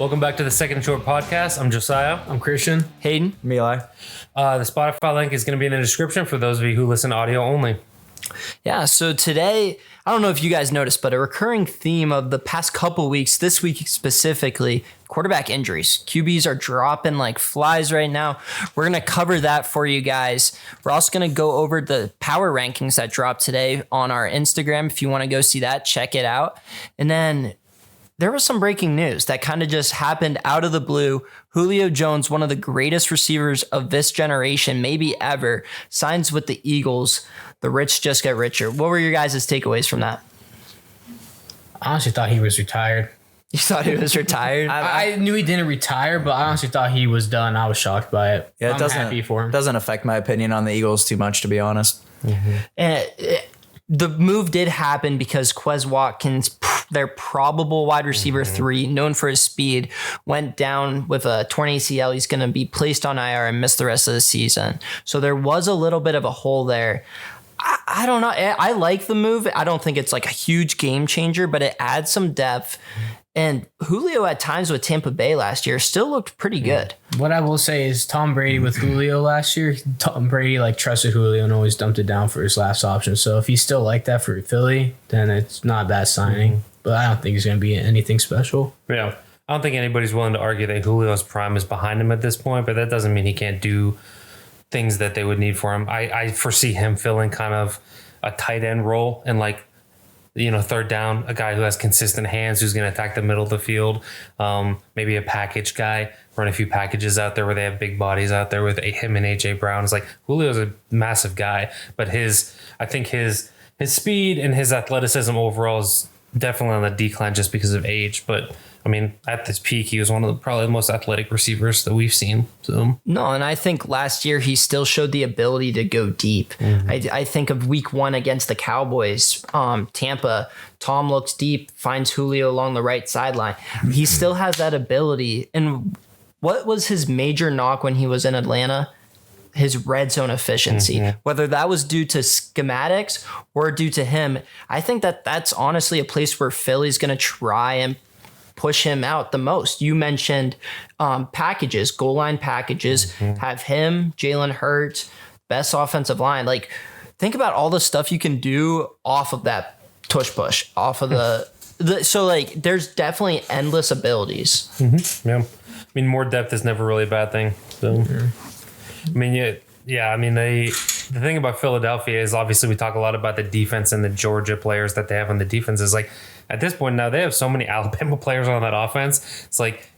Welcome back to the Second Short Podcast. I'm Josiah. I'm Christian. Hayden. Eli. The Spotify link is going to be in the description for those of you who listen audio only. Yeah, so today, I don't know if you guys noticed, but a recurring theme of the past couple weeks, this week specifically, quarterback injuries. QBs are dropping like flies right now. We're going to cover that for you guys. We're also going to go over the power rankings that dropped today on our Instagram. If you want to go see that, check it out. And then there was some breaking news that kind of just happened out of the blue. Julio Jones, one of the greatest receivers of this generation, maybe ever, signs with the Eagles. The rich just get richer. What were your guys' takeaways from that? I honestly thought he was retired. You thought he was retired? I knew he didn't retire, but I honestly thought he was done. I was shocked by it. Yeah, I'm happy for him. Doesn't affect my opinion on the Eagles too much, to be honest. And the move did happen because Quez Watkins, their probable wide receiver 3, known for his speed, went down with a torn ACL. He's going to be placed on IR and miss the rest of the season. So there was a little bit of a hole there. I don't know. I like the move. I don't think it's like a huge game changer, but it adds some depth. And Julio at times with Tampa Bay last year still looked pretty good. What I will say is Tom Brady with Julio last year, Tom Brady trusted Julio and always dumped it down for his last option. So if he's still like that for Philly, then it's not a bad signing. But I don't think he's going to be anything special. Yeah. I don't think anybody's willing to argue that Julio's prime is behind him at this point, but that doesn't mean he can't do things that they would need for him. I foresee him filling kind of a tight end role and third down, a guy who has consistent hands, who's going to attack the middle of the field. Maybe a package guy, run a few packages out there where they have big bodies out there with him and AJ Brown. It's like Julio's a massive guy, but I think his speed and his athleticism overall is definitely on the decline just because of age. But I mean, at this peak, he was one of probably the most athletic receivers that we've seen. So no, and I think last year he still showed the ability to go deep. I think of week 1 against the Cowboys, Tampa. Tom looks deep, finds Julio along the right sideline. He still has that ability. And what was his major knock when he was in Atlanta? His red zone efficiency, whether that was due to schematics or due to him. I think that's honestly a place where Philly's going to try and push him out the most. You mentioned packages, goal line packages, have him, Jalen Hurts, best offensive line. Like, think about all the stuff you can do off of that tush push, off of so there's definitely endless abilities. Yeah. I mean, more depth is never really a bad thing. So, I mean, yeah. I mean, the thing about Philadelphia is obviously we talk a lot about the defense and the Georgia players that they have on the defense. Is like at this point now they have so many Alabama players on that offense. It's like,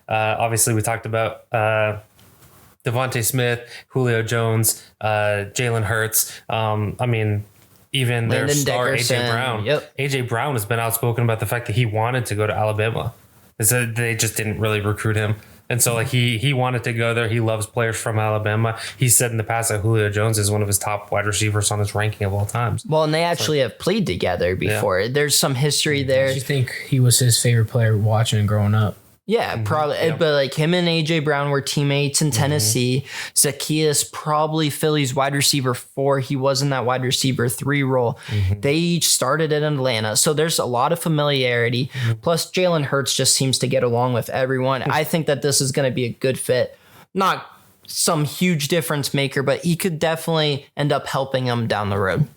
obviously we talked about Devontae Smith, Julio Jones, Jalen Hurts. I mean, even their star AJ Brown. Yep. AJ Brown has been outspoken about the fact that he wanted to go to Alabama. They just didn't really recruit him. And so he wanted to go there. He loves players from Alabama. He said in the past that Julio Jones is one of his top wide receivers on his ranking of all times. Well, and they actually have played together before. Yeah. There's some history there. Do you think he was his favorite player watching growing up? Yeah, probably. Yeah. But like him and AJ Brown were teammates in Tennessee. Zacchaeus, probably Philly's wide receiver 4. He was in that wide receiver 3 role. They each started in Atlanta. So there's a lot of familiarity. Plus, Jalen Hurts just seems to get along with everyone. I think that this is going to be a good fit. Not some huge difference maker, but he could definitely end up helping them down the road.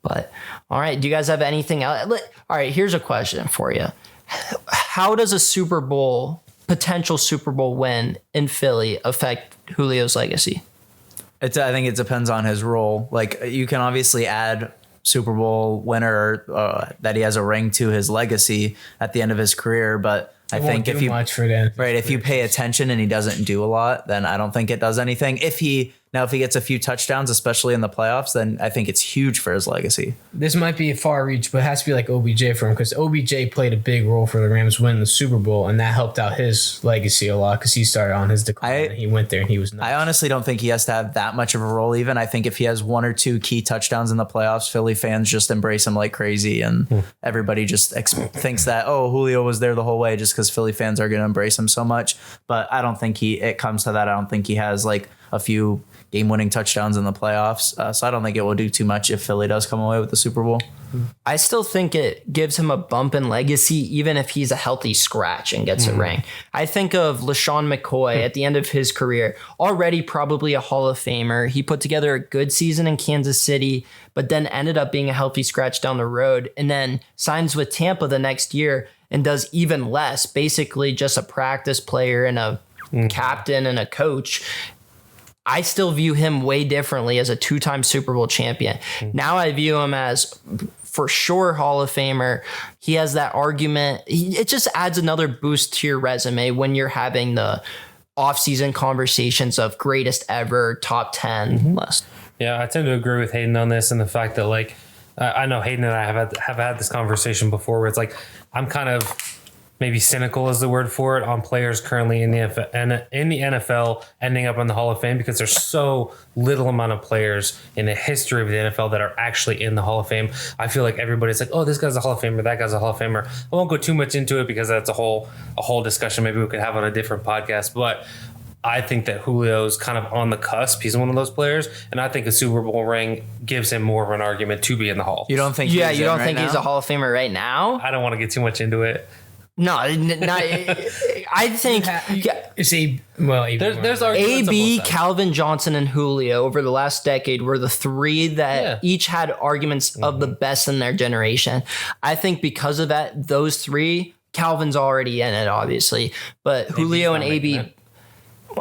But all right, do you guys have anything else? All right, here's a question for you. How does a potential Super Bowl win in Philly affect Julio's legacy? I think it depends on his role. Like, you can obviously add Super Bowl winner that he has a ring to his legacy at the end of his career, but I think if you pay attention and he doesn't do a lot, then I don't think it does anything. If he gets a few touchdowns, especially in the playoffs, then I think it's huge for his legacy. This might be a far reach, but it has to be like OBJ for him, because OBJ played a big role for the Rams winning the Super Bowl, and that helped out his legacy a lot because he started on his decline. He went there and he was nuts. I honestly don't think he has to have that much of a role even. I think if he has 1 or 2 key touchdowns in the playoffs, Philly fans just embrace him like crazy, and everybody just thinks that, Julio was there the whole way, just because Philly fans are going to embrace him so much. But I don't think it comes to that. I don't think he has like a few game-winning touchdowns in the playoffs. So I don't think it will do too much if Philly does come away with the Super Bowl. I still think it gives him a bump in legacy, even if he's a healthy scratch and gets a ring. I think of LaShawn McCoy at the end of his career, already probably a Hall of Famer. He put together a good season in Kansas City, but then ended up being a healthy scratch down the road, and then signs with Tampa the next year and does even less, basically just a practice player and a captain and a coach. I still view him way differently as a 2-time Super Bowl champion. Now I view him as for sure Hall of Famer. He has that argument. It just adds another boost to your resume when you're having the offseason conversations of greatest ever, top 10 list. Yeah, I tend to agree with Hayden on this and the fact that, like, I know Hayden and I have had this conversation before where it's like, I'm kind of maybe cynical is the word for it on players currently in the NFL ending up in the Hall of Fame, because there's so little amount of players in the history of the NFL that are actually in the Hall of Fame. I feel like everybody's like, oh, this guy's a Hall of Famer, that guy's a Hall of Famer. I won't go too much into it because that's a whole discussion maybe we could have on a different podcast, but I think that Julio's kind of on the cusp. He's one of those players, and I think a Super Bowl ring gives him more of an argument to be in the Hall. You don't think? Yeah, you don't think he's a Hall of Famer right now? I don't want to get too much into it. No, I think It's there's AB, Calvin Johnson, and Julio over the last decade were the three that each had arguments of the best in their generation. I think because of that, those three, Calvin's already in it, obviously, but Julio and AB.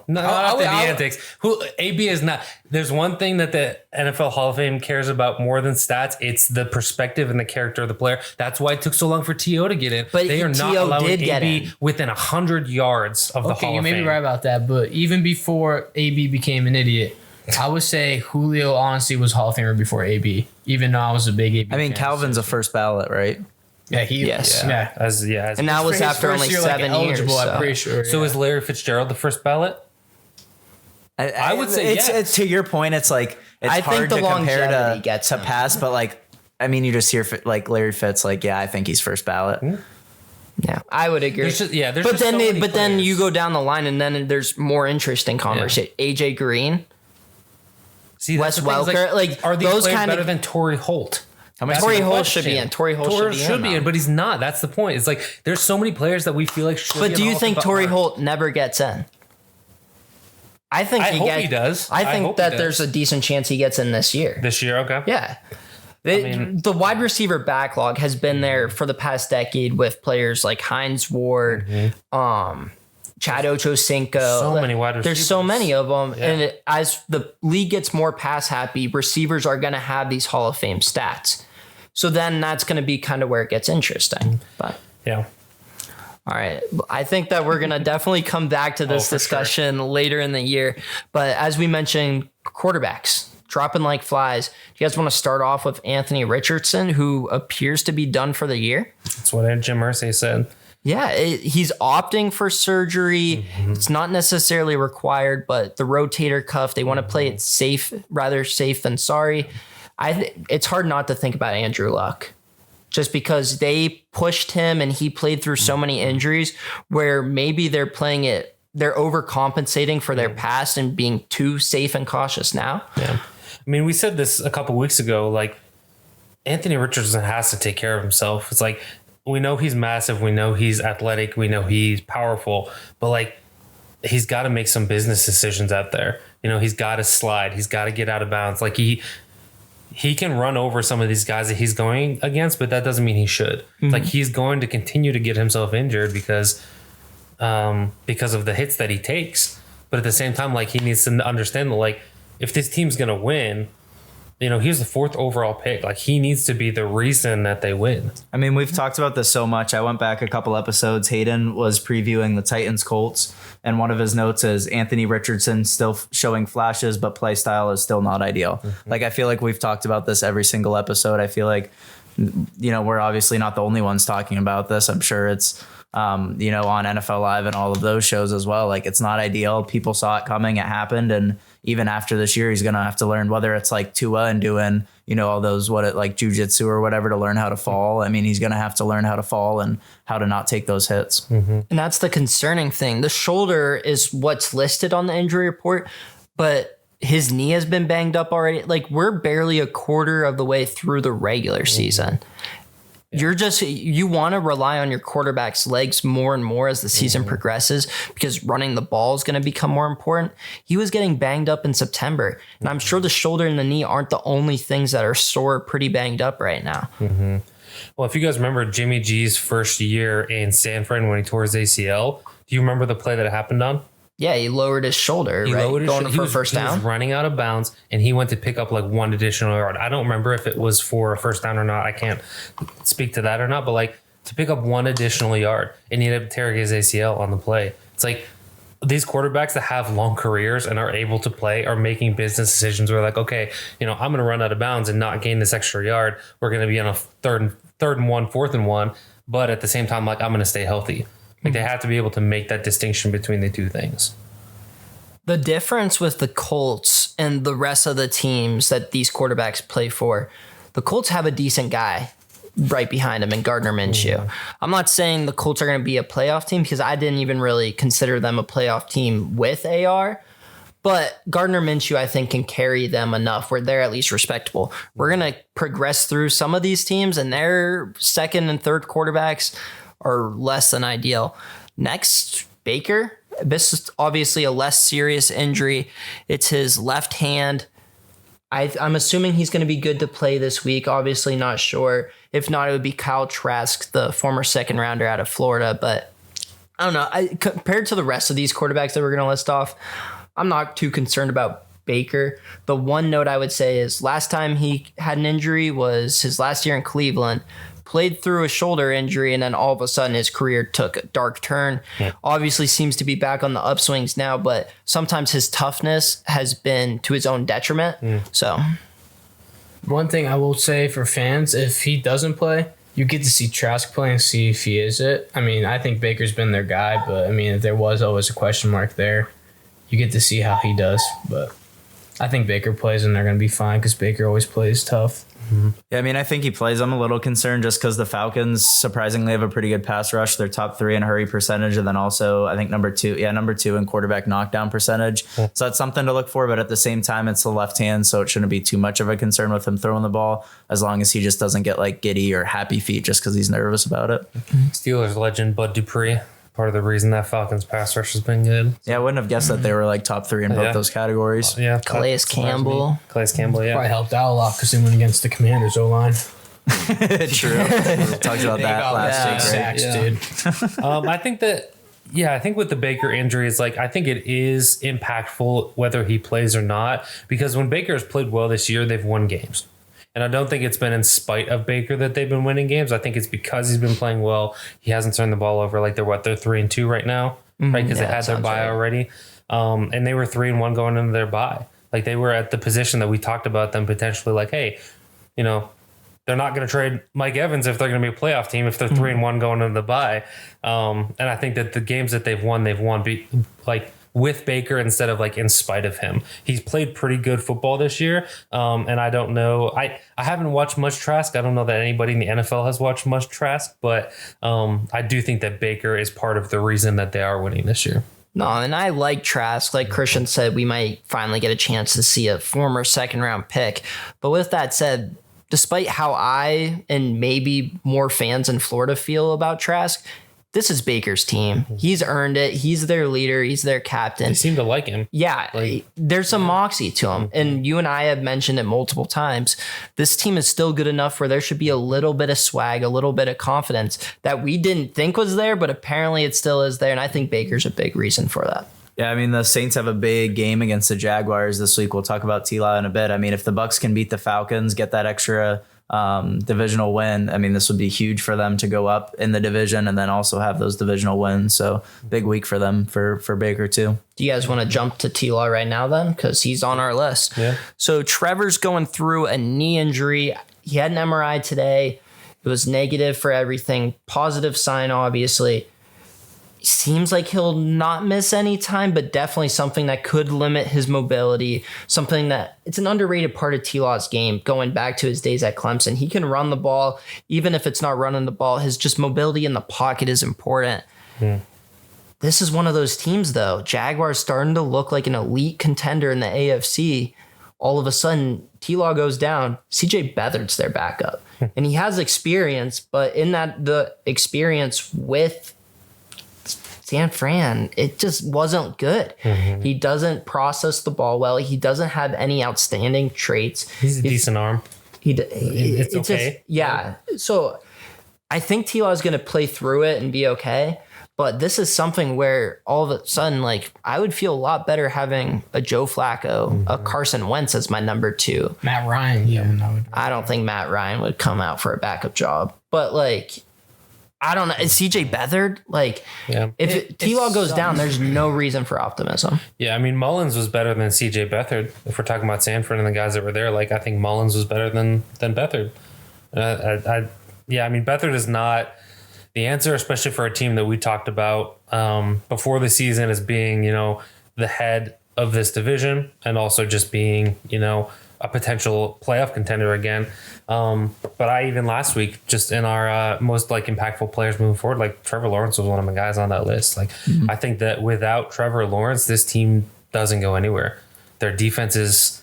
No, not the antics. AB is not. There's one thing that the NFL Hall of Fame cares about more than stats. It's the perspective and the character of the player. That's why it took so long for T.O. to get in. But they are not T.O. allowing did get AB in. within 100 yards of the Hall you of may Fame. be right about that, but even before AB became an idiot, I would say Julio honestly was Hall of Famer before AB, even though I was a big AB I mean, fan. Calvin's a first ballot, right? Yeah, he Yes. yeah. And that was His after first only year, 7 years. eligible, So. I'm pretty sure. So is Larry Fitzgerald the first ballot? I would say it's to your point. It's like it's I hard think the to compare longevity to gets him. pass, but like I mean, you just hear like Larry Fitz, like I think he's first ballot. Yeah, I would agree. There's but just then, so many then players. you go down the line, and then there's more interesting conversation. AJ Green, See, Wes that's the thing, is, Welker, like, are these those players kind of- better than Torrey Holt? Torrey Holt should be in. Torrey Holt should be in, but he's not. That's the point. It's like there's so many players that we feel like should be But in do the you Hall of think Fame, but Torrey aren't. Holt never gets in? I think I hope gets, he does. I I think hope he that does. there's a decent chance he gets in this year. this year? Okay. Yeah. The wide receiver backlog has been there for the past decade with players like Hines Ward, Chad Ochocinco. So many wide There's so receivers. many of them. And as the league gets more pass happy, receivers are going to have these Hall of Fame stats. So then that's going to be kind of where it gets interesting. But Yeah. all right. I think that we're going to definitely come back to this for discussion later in the year. But as we mentioned, quarterbacks dropping like flies. Do you guys want to start off with Anthony Richardson, who appears to be done for the year? That's what Jim Irsay said. Yeah, he's opting for surgery. It's not necessarily required, but the rotator cuff, they want to play it safe, rather safe than sorry. It's hard not to think about Andrew Luck. Just because they pushed him and he played through so many injuries where maybe they're overcompensating for their past and being too safe and cautious now. Yeah. I mean, we said this a couple weeks ago, like Anthony Richardson has to take care of himself. It's like, we know he's massive. We know he's athletic. We know he's powerful, but like, he's got to make some business decisions out there. You know, he's got to slide. He's got to get out of bounds. Like he can run over some of these guys that he's going against, but that doesn't mean he should. Like he's going to continue to get himself injured because of the hits that he takes. But at the same time, like he needs to understand that, like, if this team's going to win, you know, he's the 4th overall pick. Like he needs to be the reason that they win. I mean, we've talked about this so much. I went back a couple episodes. Hayden was previewing the Titans Colts, and one of his notes is Anthony Richardson still showing flashes, but play style is still not ideal. Like, I feel like we've talked about this every single episode. I feel like, you know, we're obviously not the only ones talking about this. I'm sure it's, you know, on NFL Live and all of those shows as well. Like, it's not ideal. People saw it coming. It happened. And even after this year, he's going to have to learn, whether it's like Tua and doing, you know, all those, like jujitsu or whatever, to learn how to fall. I mean, he's going to have to learn how to fall and how to not take those hits. And that's the concerning thing. The shoulder is what's listed on the injury report, but his knee has been banged up already. Like, we're barely a quarter of the way through the regular season. You want to rely on your quarterback's legs more and more as the season progresses, because running the ball is going to become more important. He was getting banged up in September, and I'm sure the shoulder and the knee aren't the only things that are sore, pretty banged up right now. Well, if you guys remember Jimmy G's first year in San Fran when he tore his ACL, do you remember the play that it happened on? Yeah, he lowered his shoulder, going for a first down. He was running out of bounds, and he went to pick up like one additional yard. I don't remember if it was for a first down or not. I can't speak to that or not, but like to pick up one additional yard, and he ended up tearing his ACL on the play. It's like these quarterbacks that have long careers and are able to play are making business decisions where like, okay, I'm going to run out of bounds and not gain this extra yard. We're going to be on a third and one, fourth and one, but at the same time, like I'm going to stay healthy. Like they have to be able to make that distinction between the two things. The difference with the Colts and the rest of the teams that these quarterbacks play for, the Colts have a decent guy right behind him in Gardner Minshew. I'm not saying the Colts are going to be a playoff team, because I didn't even really consider them a playoff team with AR. But Gardner Minshew, I think, can carry them enough where they're at least respectable. We're going to progress through some of these teams, and their second and third quarterbacks are less than ideal. Next, Baker. This is obviously a less serious injury. It's his left hand. I'm assuming he's going to be good to play this week. Obviously not sure. If not, it would be Kyle Trask, the former second rounder out of Florida. But I don't know. Compared to the rest of these quarterbacks that we're going to list off, I'm not too concerned about Baker. The one note I would say is last time he had an injury was his last year in Cleveland. Played through a shoulder injury, and then all of a sudden his career took a dark turn. Obviously seems to be back on the upswings now, but sometimes his toughness has been to his own detriment. So one thing I will say for fans, if he doesn't play, you get to see Trask play and see if he is it. I mean, I think Baker's been their guy, but I mean, if there was always a question mark there, you get to see how he does. But I think Baker plays and they're going to be fine, because Baker always plays tough. Yeah, I mean, I think he plays. I'm a little concerned just because the Falcons surprisingly have a pretty good pass rush. They're top 3 in hurry percentage, and then also I think number two in quarterback knockdown percentage. So that's something to look for. But at the same time, it's the left hand, so it shouldn't be too much of a concern with him throwing the ball, as long as he just doesn't get like giddy or happy feet just because he's nervous about it. Steelers legend Bud Dupree, part of the reason that Falcons pass rush has been good. Yeah, I wouldn't have guessed that they were like top 3 in both those categories. Yeah, Calais Campbell. Calais Campbell, yeah. Probably helped out a lot because they went against the Commanders O-line. True. We talked about that last week. Sacks, dude. I think that, I think with the Baker injury, it's like, I think it is impactful whether he plays or not, because when Baker has played well this year, they've won games. And I don't think it's been in spite of Baker that they've been winning games. I think it's because he's been playing well. He hasn't turned the ball over. Like they're 3-2 right now, right? Because they had their bye already. And they were 3-1 going into their bye. Like they were at the position that we talked about them potentially like, hey, they're not going to trade Mike Evans if they're going to be a playoff team if they're 3-1 going into the bye. And I think that the games that they've won with Baker instead of like in spite of him. He's played pretty good football this year. And I don't know. I haven't watched much Trask. I don't know that anybody in the NFL has watched much Trask, but I do think that Baker is part of the reason that they are winning this year. No, and I like Trask. Like Christian said, we might finally get a chance to see a former second round pick. But with that said, despite how I and maybe more fans in Florida feel about Trask, this is Baker's team. He's earned it. He's their leader. He's their captain. They seem to like him. Yeah, there's some moxie to him. And you and I have mentioned it multiple times. This team is still good enough where there should be a little bit of swag, a little bit of confidence that we didn't think was there, but apparently it still is there. And I think Baker's a big reason for that. Yeah, I mean, the Saints have a big game against the Jaguars this week. We'll talk about T-Law in a bit. I mean, if the Bucs can beat the Falcons, get that extra divisional win, I mean, this would be huge for them to go up in the division and then also have those divisional wins. So big week for them for Baker too. Do you guys want to jump to T-Law right now then? Because he's on our list. Yeah. So Trevor's going through a knee injury. He had an MRI today. It was negative for everything. Positive sign, obviously. Seems like he'll not miss any time, but definitely something that could limit his mobility. Something that it's an underrated part of T-Law's game. Going back to his days at Clemson, he can run the ball, even if it's not running the ball. His just mobility in the pocket is important. The this is one of those teams, though. Jaguars starting to look like an elite contender in the AFC. All of a sudden, T-Law goes down. CJ Beathard's their backup. And he has experience, but in that the experience with San Fran, it just wasn't good. He doesn't process the ball well. He doesn't have any outstanding traits. He's a decent arm. It's okay. So I think T-Law is going to play through it and be okay. But this is something where all of a sudden, like, I would feel a lot better having a Joe Flacco, a Carson Wentz as my number 2. Matt Ryan. I don't think Matt Ryan would come out for a backup job. But, like, I don't know. Is CJ Beathard? Like, if T-Law goes down, there's no reason for optimism. Yeah, I mean, Mullins was better than CJ Beathard. If we're talking about Sanford and the guys that were there, like, I think Mullins was better than Beathard. I mean, Beathard is not the answer, especially for a team that we talked about before the season as being, the head of this division and also just being, a potential playoff contender again. But I even last week, just in our most impactful players moving forward, like Trevor Lawrence was one of my guys on that list. Like, I think that without Trevor Lawrence, this team doesn't go anywhere. Their defense is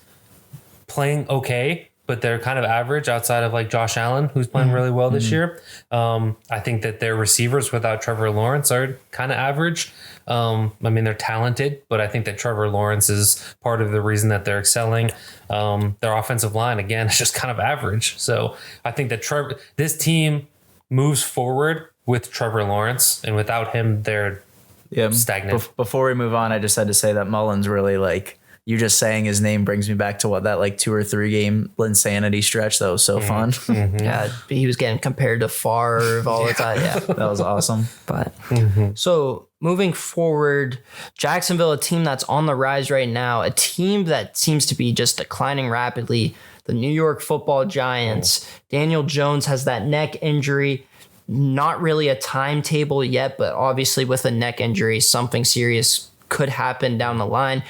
playing okay, but they're kind of average outside of Josh Allen, who's playing really well this year. I think that their receivers without Trevor Lawrence are kind of average. I mean, they're talented, but I think that Trevor Lawrence is part of the reason that they're excelling. Their offensive line, again, is just kind of average. So I think that this team moves forward with Trevor Lawrence, and without him, they're stagnant. Before we move on, I just had to say that Mullins really you just saying his name brings me back to that 2 or 3 game insanity stretch that was so fun. Yeah, he was getting compared to Favre all the time. Yeah, that was awesome. But so moving forward, Jacksonville, a team that's on the rise right now, a team that seems to be just declining rapidly. The New York Football Giants. Daniel Jones has that neck injury. Not really a timetable yet, but obviously with a neck injury, something serious could happen down the line.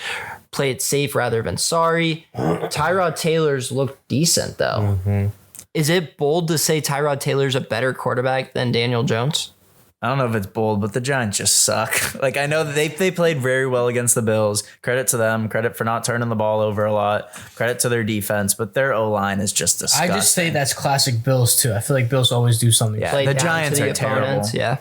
Play it safe rather than sorry. Tyrod Taylor's looked decent, though. Is it bold to say Tyrod Taylor's a better quarterback than Daniel Jones? I don't know if it's bold, but the Giants just suck. I know that they played very well against the Bills. Credit to them. Credit for not turning the ball over a lot. Credit to their defense, but their O-line is just disgusting. I just say that's classic Bills, too. I feel like Bills always do something. Yeah, the Giants are terrible. Yeah.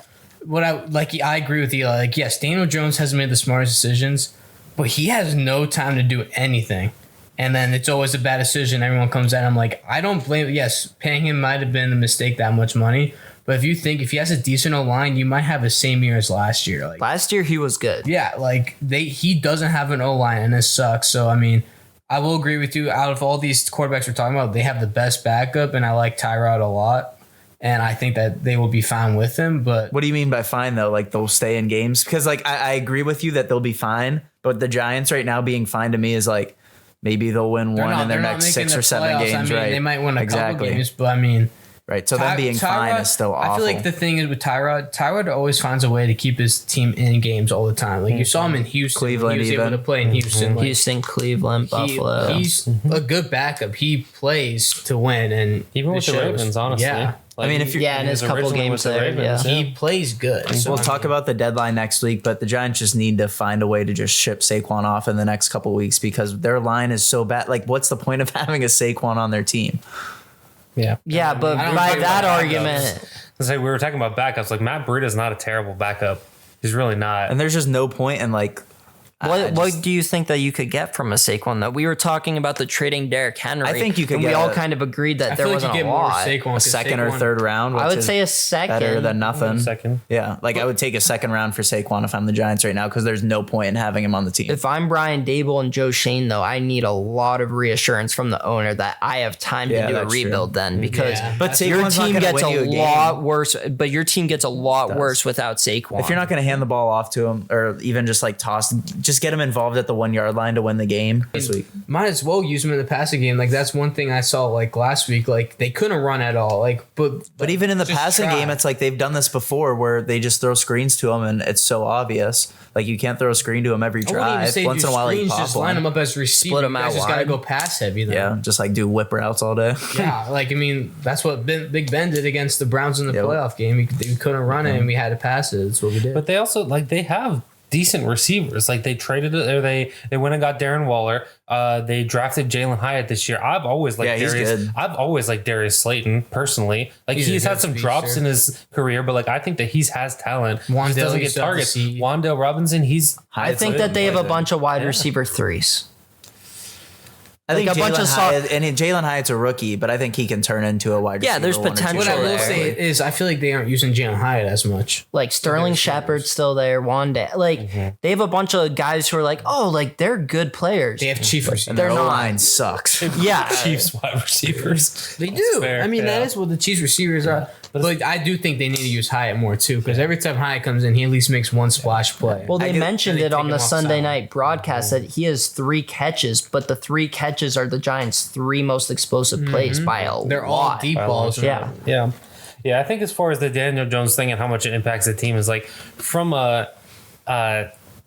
I agree with you. Yes, Daniel Jones hasn't made the smartest decisions, but he has no time to do anything. And then it's always a bad decision. Everyone comes at him I don't blame it. Yes, paying him might have been a mistake, that much money. But if he has a decent O-line, you might have the same year as last year. Last year, he was good. Yeah, he doesn't have an O-line, and it sucks. So, I mean, I will agree with you. Out of all these quarterbacks we're talking about, they have the best backup, and I like Tyrod a lot. And I think that they will be fine with him. But what do you mean by fine, though? They'll stay in games? Because, I agree with you that they'll be fine. But the Giants right now being fine to me is, maybe they'll win one in their next 6 or 7 games, right? They might win a couple games, but, I mean... Right, so them being fine is still awful. I feel like the thing is with Tyrod always finds a way to keep his team in games all the time. You saw him in Houston. Cleveland, he was able to play in Houston. Houston, Cleveland, Buffalo. He's a good backup. He plays to win, and even with the Ravens, honestly. Yeah. I mean, if you're in his couple games there, he plays good. We'll talk about the deadline next week, but the Giants just need to find a way to just ship Saquon off in the next couple weeks because their line is so bad. What's the point of having a Saquon on their team? Yeah, but by that argument, we were talking about backups. Matt Breida is not a terrible backup. He's really not. And there's just no point in what do you think that you could get from a Saquon? That we were talking about the trading Derrick Henry. I think you could. And we all kind of agreed that there wasn't a lot. A second or third round. I would say a second. Better than nothing. Second. Yeah, I would take a second round for Saquon if I'm the Giants right now because there's no point in having him on the team. If I'm Brian Dable and Joe Shane, though, I need a lot of reassurance from the owner that I have time to do a rebuild then because your team gets a lot worse. But your team gets a lot worse without Saquon. If you're not going to hand the ball off to him or even just toss just get him involved at the 1 yard line to win the game this week. Might as well use him in the passing game. Like that's one thing I saw like last week. Like they couldn't run at all. Like But even in the just passing try. game, it's like they've done this before where they just throw screens to him and it's so obvious. Like you can't throw a screen to him every I wouldn't even drive. say Once do in a while, he screens, pop just line one. them up as receiver. Split 'em You guys out just gotta wide. go pass heavy. Then. Yeah, just like do whip routes all day. Yeah, like I mean, that's what Big Ben did against the Browns in the Yep. playoff game. We couldn't run it, and we had to pass it. That's what we did. But they also they have decent receivers. Like they traded it, or they went and got Darren Waller. They drafted Jalen Hyatt this year. I've always liked Yeah, he's Darius. good. I've always liked Darius Slayton personally. Like He's a he's good had some speedster. drops in his career, but like I think that he has talent. He Wandale, just doesn't you get still have to targets. see. Wandale Robinson, I think that they have a bunch of wide receiver threes. I think Like a bunch Jalen of Hyatt, and Jalen Hyatt's a rookie, but I think he can turn into a wide receiver. Yeah, there's one or two. potential what I will there. say is, I feel like they aren't using Jalen Hyatt as much. Like Sterling Shepard's still there, Wanda. Like they have a bunch of guys who are like, oh, like they're good players. They have chief And receivers. their They're not. O-line sucks. Yeah, Chiefs wide receivers. They That's do. fair, I mean, yeah. that is what the Chiefs receivers are. But I do think they need to use Hyatt more too, because every time Hyatt comes in, he at least makes one splash play. Well, they get- mentioned and they it on take the him off Sunday sideline. night broadcast that he has 3 catches, but the 3 catches are the Giants' 3 most explosive plays by a They're all lot. deep balls. Yeah. Yeah. Yeah, I think as far as the Daniel Jones thing and how much it impacts the team is like from a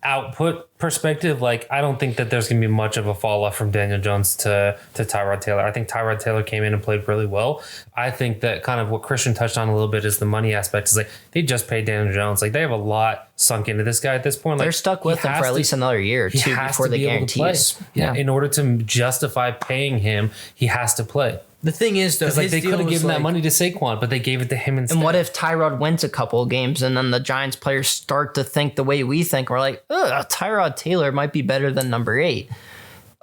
output perspective, like I don't think that there's gonna be much of a fall off from Daniel Jones to Tyrod Taylor. I think Tyrod Taylor came in and played really well. I think that kind of what Christian touched on a little bit is the money aspect. Is like they just paid Daniel Jones. Like they have a lot sunk into this guy at this point. Like They're stuck with he him has for at to- least another year or he 2 has before to the be able to play. guarantees. Yeah, in order to justify paying him, he has to play. The thing is, though, Because like his they deal could have was given that like- money to Saquon, but they gave it to him instead. And what if Tyrod wins a couple of games and then the Giants players start to think the way we think? We're like, ugh, Tyrod Taylor might be better than number 8.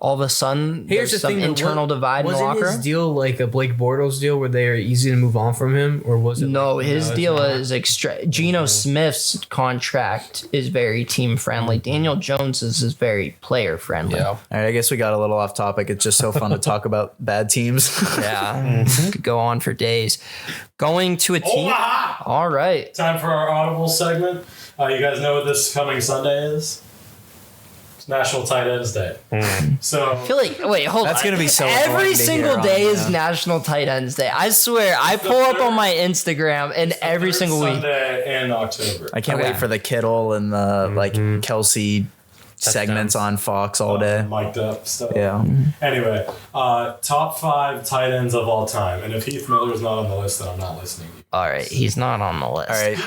All of a sudden, Here's the there's some thing: though, internal divide in the wasn't locker his room. deal like a Blake Bortles deal where they are easy to move on from him, or was it? No, like, his it's deal not? is extra. Geno Smith's contract is very team friendly. Daniel Jones's is very player friendly. Yeah. All right, I guess we got a little off topic. It's just so fun to talk about bad teams. Yeah. Could go on for days. Going to a team. Omaha! All right. Time for our Audible segment. You guys know what this coming Sunday is? It's National Tight Ends Day. So I feel like wait, hold That's on. gonna be so Every annoying to single hear day on, is yeah. National Tight Ends Day. I swear, I pull up on my Instagram and every third single week. Sunday in October. I can't Okay. wait for the Kittle and the like Kelsey segments on Fox all day. Mic'd up stuff. Yeah. Anyway, top 5 tight ends of all time. And if Heath Miller's not on the list, then I'm not listening to you. All right, he's not on the list. All right.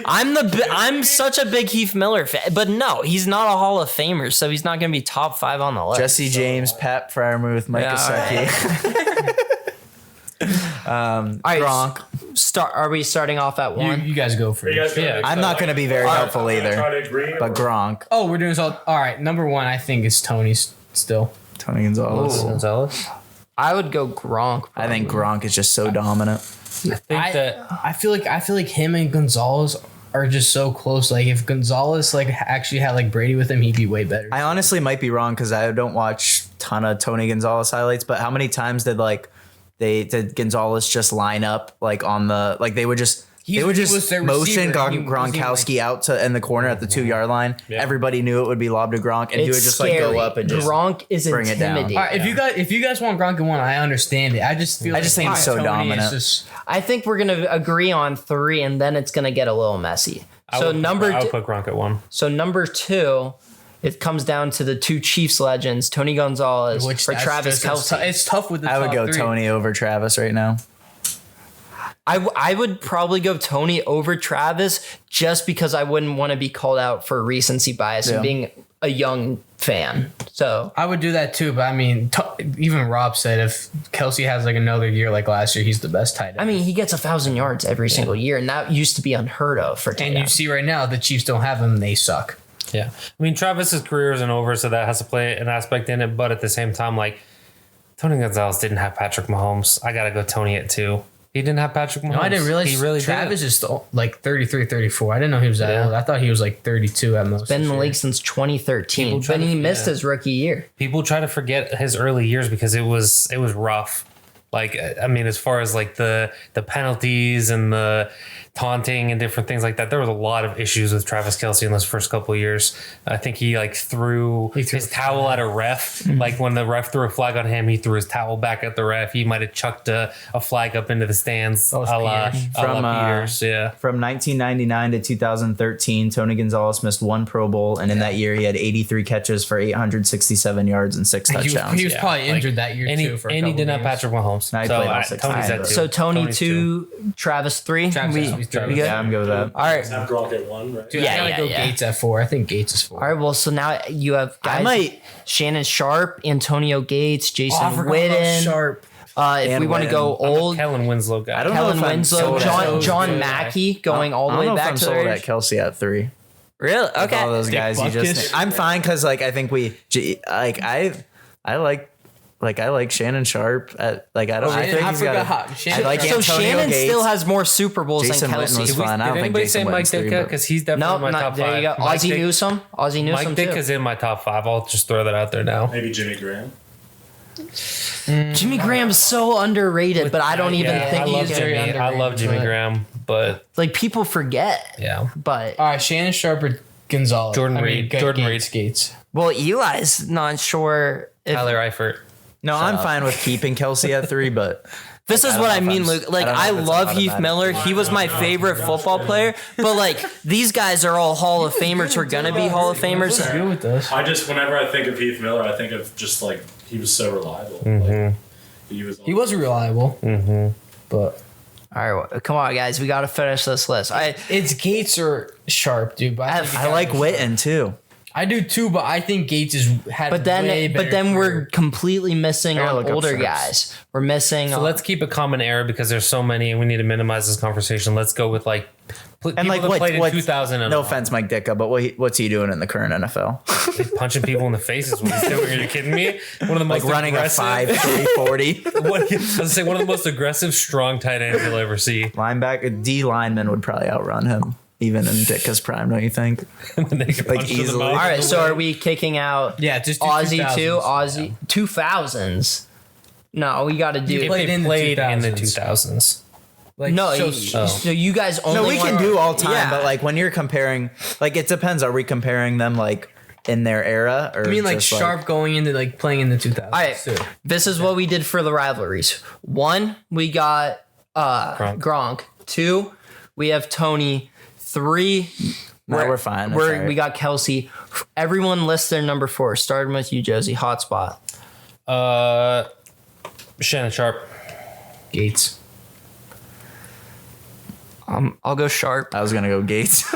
I'm such a big Heath Miller fan, but no, he's not a Hall of Famer, so he's not going to be top 5 on the list. Jesse James, Pat Fryermuth, Mike Yeah, Gesicki. All right, Gronk. Are we starting off at 1? You guys go for You it. guys gonna- I'm not going to be very helpful I'm gonna either. Try to agree. But Gronk, Oh, we're doing this all right. Number 1, I think is Tony's still. Tony Gonzalez. Ooh. Gonzalez? I would go Gronk. I think Gronk is just so dominant. I think that I feel like him and Gonzalez are just so close. Like if Gonzalez like actually had like Brady with him, he'd be way better. I honestly might be wrong because I don't watch a ton of Tony Gonzalez highlights, but how many times did did Gonzalez just line up like on the they would just He they would was just their motion receiver. He wasn't Gronkowski out to in the corner at the 2-yard line. Everybody knew it would be lobbed to Gronk, and he would It's just scary. go up and just Gronk is bring it down. intimidating. All right, if you guys want Gronk in 1, I understand it. I just feel I just think he's so Tony is dominant. just- I think we're gonna agree on 3, and then it's gonna get a little messy. So I would put Gronk at 1. number 2, it comes down to the 2 Chiefs legends, Tony Gonzalez which for that's Travis just- Kelce. It's tough with the I would top go 3. Tony over Travis right now. I would probably go Tony over Travis just because I wouldn't want to be called out for recency bias Yeah. and being a young fan. So I would do that too, but I mean, even Rob said if Kelsey has like another year like last year, he's the best tight end. I mean, he gets 1,000 yards every single year, and that used to be unheard of for tight and you ends. see right now the Chiefs don't have him; they suck. Yeah. I mean, Travis's career isn't over, so that has to play an aspect in it. But at the same time, like, Tony Gonzalez didn't have Patrick Mahomes. I got to go Tony at 2. He didn't have Patrick Mahomes. No, I didn't realize he really Travis did. is still like 33, 34. I didn't know he was that Yeah. old. I thought he was like 32 at most. Been in this the year. league since 2013, People try but to- he missed yeah. his rookie year. People try to forget his early years because it was rough. Like, I mean, as far as like the penalties and the taunting and different things like that. There was a lot of issues with Travis Kelce in those first couple of years. I think he like threw his towel at a ref. Like when the ref threw a flag on him, he threw his towel back at the ref. He might have chucked a flag up into the stands. was A la Peters. Yeah. From 1999 to 2013, Tony Gonzalez missed one Pro Bowl, and in that year he had 83 catches for 867 yards and 6 touchdowns. He was probably injured that year too. For a and he couple did not games. Patrick Mahomes. No, he played all 6 Tony's times, at but- two. So Tony Tony's 2, Travis 3. Travis We- is Travis. we good? Yeah, I'm good with that. All right. Have Gronk at 1, right? Dude, Yeah, I gotta yeah, go yeah. Gates at 4. I think Gates is 4. All right, well, so now you have guys, I might- Shannon Sharp, Antonio Gates, I Jason forgot about Witten. Sharp. If And we want to Witten. go I'm a old, Kellen Winslow guy. I don't know Kellen if I'm Winslow, sold John at- John good. Mackey going all the I don't way know if back I'm to sold the at Kelsey at 3. Really? Okay. All those guys you just. Buckus. I'm fine because like I think I like Shannon Sharp. I think he's got. I like So Antonio Shannon Gates. still has more Super Bowls Jason than Witten Kelsey. was Did, we, fun. I did don't think anybody Jason say Mike Witten's 3, Ditka? but- Because he's definitely No, in my top there 5. you go. Mike Ozzie Dick- Newsome. Ozzie Mike Newsome Dick is too. in my top 5. I'll just throw that out there now. Maybe Jimmy Graham. Jimmy Graham's so underrated, but I don't even think I love he's Jimmy. very I love Jimmy underrated, Graham, but like people forget. yeah. But All right, Shannon Sharp or Gonzalez. Jordan Reed. Jordan Gates. well, Eli's not sure if Tyler Eifert. No, I'm fine with keeping Kelsey at 3, but this is I what don't I know if mean, I'm- Luke. Like, I I don't know if it's love an Heath automatic Miller. thing. He was my favorite football player. But, like, these guys are all Hall of Famers. We're going to be Hall of Famers. Good with this. Whenever I think of Heath Miller, I think of just like he was so reliable. Like, he was reliable. Mm-hmm. But All right, well, come on, guys. We got to finish this list. it's Gates or Sharp, dude. But I, think I like Witten too. I do too, but I think Gates is had. But then we're completely missing I gotta on look up older Sharps. guys. We're missing. So let's keep a common era because there's so many and we need to minimize this conversation. Let's go with like And people like that played in what? 2000 and No on. offense, Mike Ditka, but what's he doing in the current NFL? Punching people in the face is what he's doing. Are you kidding me? One of the Like most running a aggressive, 5.3 40 let's say one of the most aggressive, strong tight ends you'll ever see. linebacker. D lineman would probably outrun him even in Ditka's prime, don't you think? And then they get Like punched in the easily. mouth. all right, so are we kicking out Yeah, just do Aussie 2000s. too? Aussie 2000s. No, we got to do. If played they in the played in the 2000s. 2000s. Like, No, so- so you guys only. No, we can want- do all time, Yeah. but like when you're comparing, like it depends. Are we comparing them like in their era, or I mean, like just, Sharp going into like playing in the 2000s. All right, too. this is what we did for the rivalries. 1, we got Gronk. 2, we have Tony. 3, No, we're fine. That's all right. we got Kelsey. Everyone lists their number 4. Starting with you, Josie. Hotspot. Shannon Sharp. Gates. I'll go Sharp. I was gonna go Gates.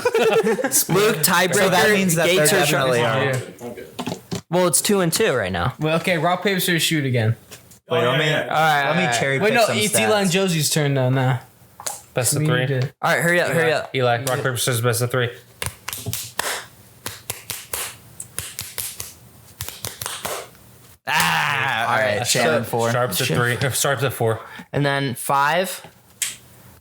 Luke, tiebreaker. So that means that Gates there or Sharp? definitely are. Yeah. I'm good. Well, it's 2 and 2 right now. Well, okay, rock paper scissors shoot again. Wait, let me All right, let me cherry Wait, pick no, some it's stats. Eli and Josie's turn now. Nah. Best of We 3. need to- All right, hurry up, hurry up. Eli, rock, paper, scissors, best of 3. All right, Shannon So- 4. Sharp's at 3. Sharp's at 4. And then 5.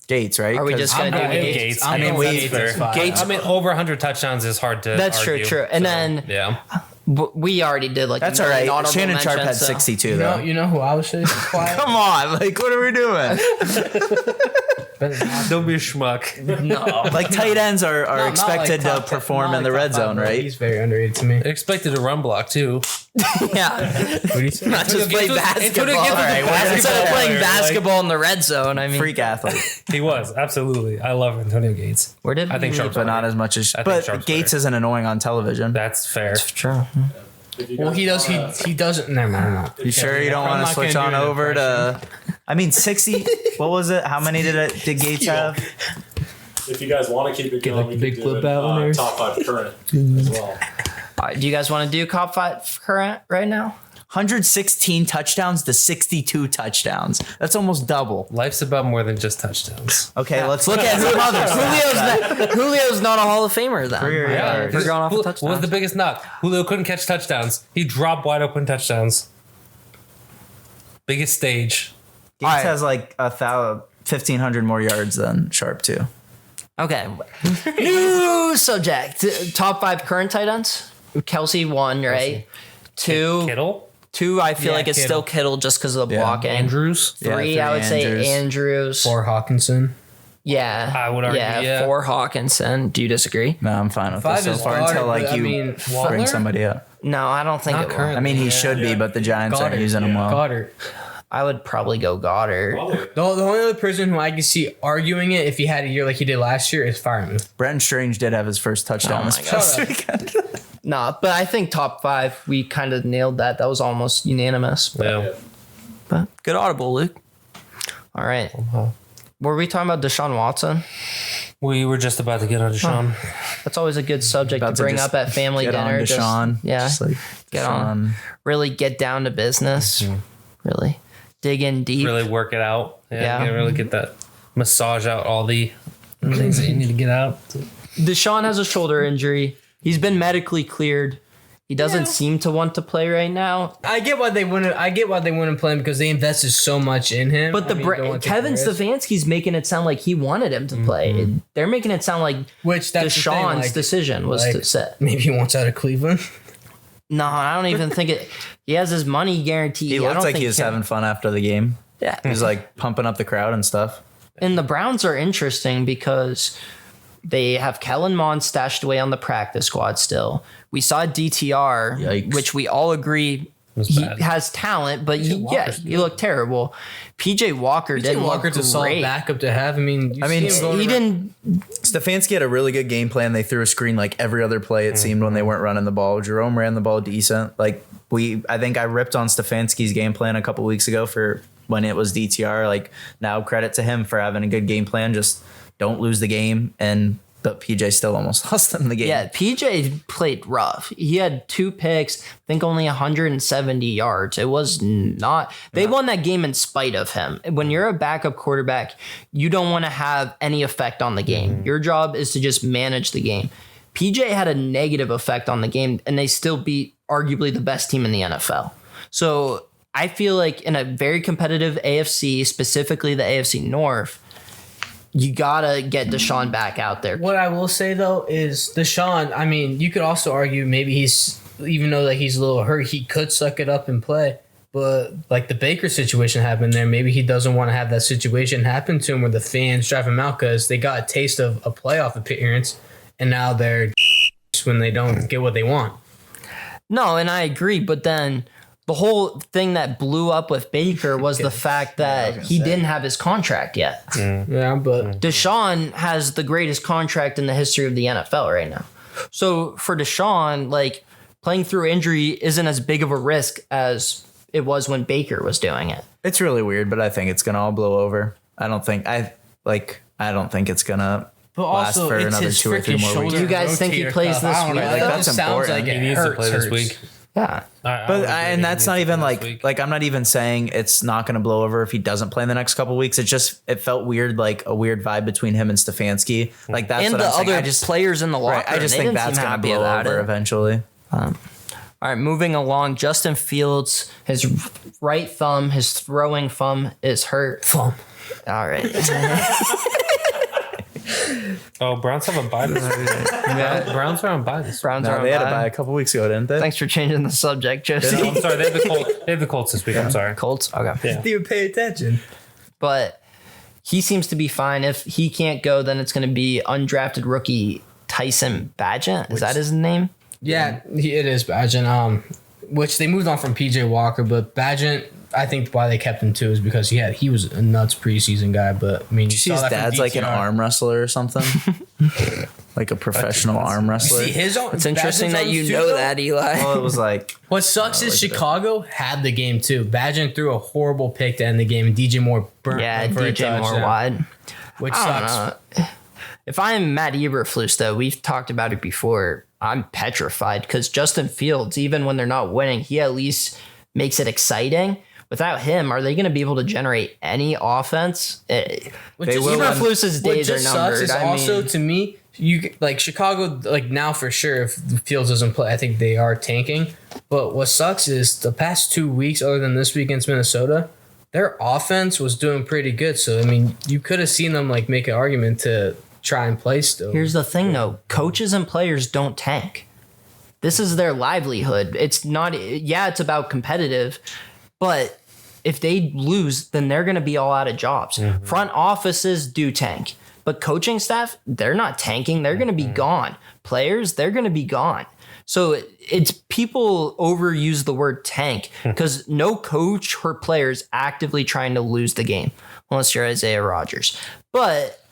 Gates, right? Are we 'Cause just gonna do going Gates? Gates. I'm I mean, going Gates. Gates Fair. is fine. Gates- I mean, over 100 touchdowns is hard to. That's argue. true. And then Yeah. we already did like That's a all million right. honorable Shannon Sharp had mentions, so- 62 You though. know who I was saying? Quiet. Come on, like what are we doing? Don't be a schmuck. No. Like tight ends are Not expected like to top- perform not in the like red top zone, five, right? He's very underrated to me. Expected to run block too. Yeah. What do you say? Not just play Gates was- basketball. Gates was a All right, basketball instead of playing player, like- basketball in the red zone, I mean, Freak athlete, He was absolutely. I love Antonio Gates. where did I think we- Sharp's but not better. as much as. I think But Sharp's Gates better. isn't annoying on television. That's fair. True. If you Well, guys he does. wanna- He doesn't. Never mind. You sure you don't I'm want to not switch gonna on do an over to? I mean, 60. What was it? How many did Gates have? If you guys want to keep it going, like we the big can do flip it, out on there. top 5 current as well. All right, do you guys want to do Cop 5 current right now? 116 touchdowns to 62 touchdowns. That's almost double. Life's about more than just touchdowns. Okay, let's look at some other stats. Julio's not a Hall of Famer then. Career yards. For going off a What was touchdown. the biggest knock? Julio couldn't catch touchdowns. He dropped wide open touchdowns. Biggest stage. Gates has like 1,500 more yards than Sharp too. Okay. New subject. Top 5 current tight ends. Kelsey 1, right? 2. Kittle, 2, I feel Yeah, like it's Kittle. still Kittle just because of the Yeah. blocking. Andrews. 3, Yeah, I would say Andrews. Andrews. 4 Hawkinson. Yeah. I would argue, yeah. For Hawkinson. Do you disagree? No, I'm fine with 5 this so is far Goddard, until like but, I you mean, bring Waller? somebody up. No, I don't think Not it will. currently. I mean, he Yeah. should be, but the Giants aren't Goddard. using him well. Goddard. I would probably go Goddard. The only other person who I can see arguing it if he had a year like he did last year is Firemouth. Brenton Strange did have his first touchdown Oh this my past God. weekend. Nah, but I think top 5, we kind of nailed that. That was almost unanimous. Yeah. But good audible, Luke. All right. Were we talking about Deshaun Watson? We were just about to get on Deshaun. That's always a good subject About to bring just up at family get dinner. on Deshaun. Yeah. Just like Get Deshaun. on. Really get down to business. Really dig in deep. Really work it out. Yeah. Really get that massage out all the things that you need to get out. Deshaun has a shoulder injury. He's been medically cleared. He doesn't seem to want to play right now. I get why they wouldn't play him because they invested so much in him. But don't wanna take Kevin the risk. Stefanski's making it sound like he wanted him to play. They're making it sound like Which that's the thing, Deshaun's like- decision was like- to set. Maybe he wants out of Cleveland. No, I don't even think it. He has his money guaranteed. He I looked don't like think he was having fun after the game. Yeah. He was like pumping up the crowd and stuff. And the Browns are interesting because they have Kellen Mond stashed away on the practice squad still. We saw DTR, Yikes. which we all agree Was he bad. has talent, but he Walker's looked terrible. PJ Walker didn't Walker's look a solid great. backup to have. I mean, He didn't. Stefanski had a really good game plan. They threw a screen like every other play, it seemed, when they weren't running the ball. Jerome ran the ball decent. I think I ripped on Stefanski's game plan a couple weeks ago for when it was DTR. Like, now credit to him for having a good game plan. Just don't lose the game. But PJ still almost lost them the game. Yeah, PJ played rough. He had 2 picks, I think only 170 yards. It was not. They won that game in spite of him. When you're a backup quarterback, you don't want to have any effect on the game. Your job is to just manage the game. PJ had a negative effect on the game, and they still beat arguably the best team in the NFL. So I feel like in a very competitive AFC, specifically the AFC North, you gotta get Deshaun back out there. What I will say though is Deshaun. I mean, you could also argue maybe he's, even though that he's a little hurt, he could suck it up and play. But like the Baker situation happened there, maybe he doesn't want to have that situation happen to him where the fans drive him out because they got a taste of a playoff appearance, and now they're when they don't get what they want. No, and I agree, but then the whole thing that blew up with Baker was the fact that he didn't have his contract yet. Yeah, but Deshaun has the greatest contract in the history of the NFL right now. So for Deshaun, like, playing through injury isn't as big of a risk as it was when Baker was doing it. It's really weird, but I think it's gonna all blow over. I don't think it's gonna last for another 2 or 3 more weeks. Do you guys think he plays this week? Like, that's important. He needs to play this week. Yeah. And that's not even like I'm not even saying it's not going to blow over if he doesn't play in the next couple weeks. It felt weird, like a weird vibe between him and Stefanski. Like that's And what the I'm saying. other players in the locker Right, I just room, they think didn't that's seem going to happy blow about over it. eventually. All right, moving along. Justin Fields, his right thumb, his throwing thumb is hurt. Thumb. All right. Oh, Browns have a bye this week. Yeah, Browns are on bye this week. Browns are No, they had on to bye. buy a couple weeks ago, didn't they? Thanks for changing the subject, Josie. No, I'm sorry. They have the Colts this week. I'm sorry. Colts? Okay. Yeah. do you pay attention? But he seems to be fine. If he can't go, then it's going to be undrafted rookie Tyson Bagent. Is that his name? Yeah, it is Bagent. Which they moved on from PJ Walker, but Bagent, I think why they kept him too is because he was a nuts preseason guy. But I mean, Did you see his dad's like an arm wrestler or something? Like a professional arm wrestler. See his own. It's interesting that you know that, Eli. Well, it was like What sucks is Chicago had the game too. Bagent threw a horrible pick to end the game, and DJ Moore burnt Yeah, one for a DJ Moore touchdown, wide. which I don't sucks. know. If I'm Matt Eberflus, though, we've talked about it before. I'm petrified because Justin Fields, even when they're not winning, he at least makes it exciting. Without him, are they going to be able to generate any offense? Which They is- will. Eberflus's What days are just sucks numbered. is I also mean, to me, you like Chicago like now for sure. If Fields doesn't play, I think they are tanking. But what sucks is the past 2 weeks, other than this week against Minnesota, their offense was doing pretty good. So I mean, you could have seen them like make an argument to try and play still. here's the thing, though: coaches and players don't tank. This is their livelihood. It's not. Yeah, it's about competitive, but if they lose, then they're going to be all out of jobs. Front offices do tank. But coaching staff, they're not tanking. They're going to be gone. Players, they're going to be gone. So it's people overuse the word tank because no coach or player is actively trying to lose the game unless you're Isaiah Rodgers. But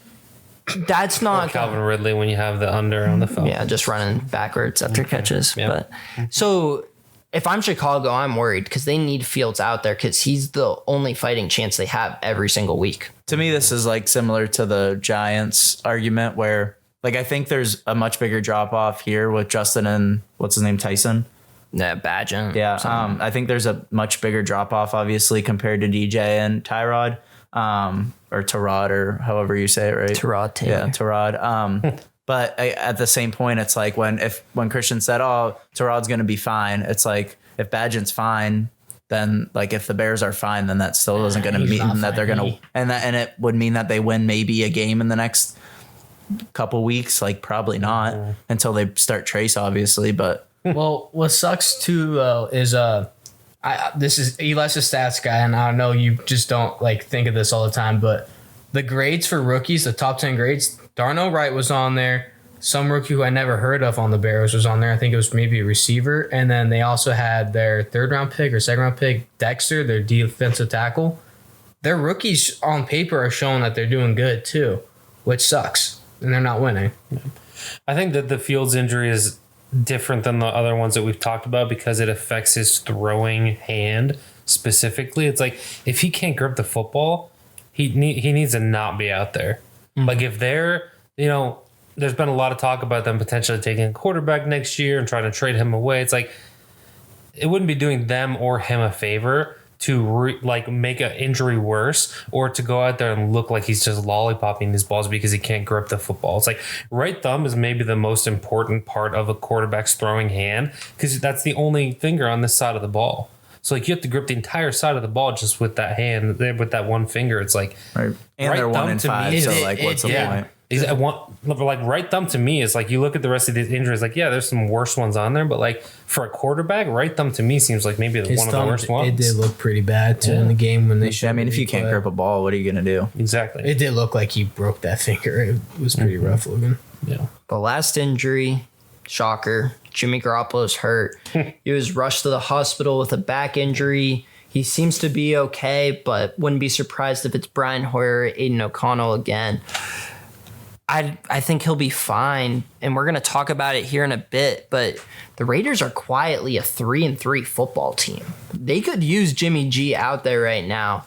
that's not Calvin Ridley when you have the under on the phone. Yeah, just running backwards after catches. Yeah. But so if I'm Chicago, I'm worried because they need Fields out there because he's the only fighting chance they have every single week. To me, this is like similar to the Giants argument where like I think there's a much bigger drop off here with Justin and what's his name, Tyson. Yeah, Badgett. Yeah, I think there's a much bigger drop off, obviously, compared to DJ and Tyrod, or Tyrod, or however you say it, right? Tyrod Taylor. Yeah, Tyrod. But at the same point, it's like when Christian said, "Oh, Tyrod's going to be fine," it's like if Badgett's fine, then like if the Bears are fine, then that still isn't going to mean that they're going to, and it would mean that they win maybe a game in the next couple weeks, like probably not until they start Trace, obviously, but. Well, what sucks too is this is Eli's a stats guy, and I know you just don't like think of this all the time, but the grades for rookies, the top 10 grades, Darnell Wright was on there. Some rookie who I never heard of on the Bears was on there. I think it was maybe a receiver, and then they also had their 3rd round pick or 2nd round pick, Dexter, their defensive tackle. Their rookies on paper are showing that they're doing good too, which sucks, and they're not winning. I think that the Fields injury is different than the other ones that we've talked about because it affects his throwing hand specifically. It's like if he can't grip the football, he needs to not be out there. Like if they're, there's been a lot of talk about them potentially taking a quarterback next year and trying to trade him away. It's like it wouldn't be doing them or him a favor to make an injury worse or to go out there and look like he's just lollipopping his balls because he can't grip the football. It's like right thumb is maybe the most important part of a quarterback's throwing hand because that's the only finger on this side of the ball. So like you have to grip the entire side of the ball just with that hand, with that one finger. It's like right. And right they're 1-5, so like what's the point? Right thumb to me is like you look at the rest of these injuries, like there's some worse ones on there, but like for a quarterback, right thumb to me seems like maybe one of the worst ones. It did look pretty bad too in the game when they showed. I mean, if you can't grip a ball, what are you gonna do? Exactly. It did look like he broke that finger. It was pretty rough looking. Yeah. The last injury, shocker, Jimmy Garoppolo's hurt. He was rushed to the hospital with a back injury. He seems to be okay, but wouldn't be surprised if it's Brian Hoyer or Aiden O'Connell again. I think he'll be fine, and we're going to talk about it here in a bit, but the Raiders are quietly a 3-3 football team. They could use Jimmy G out there right now.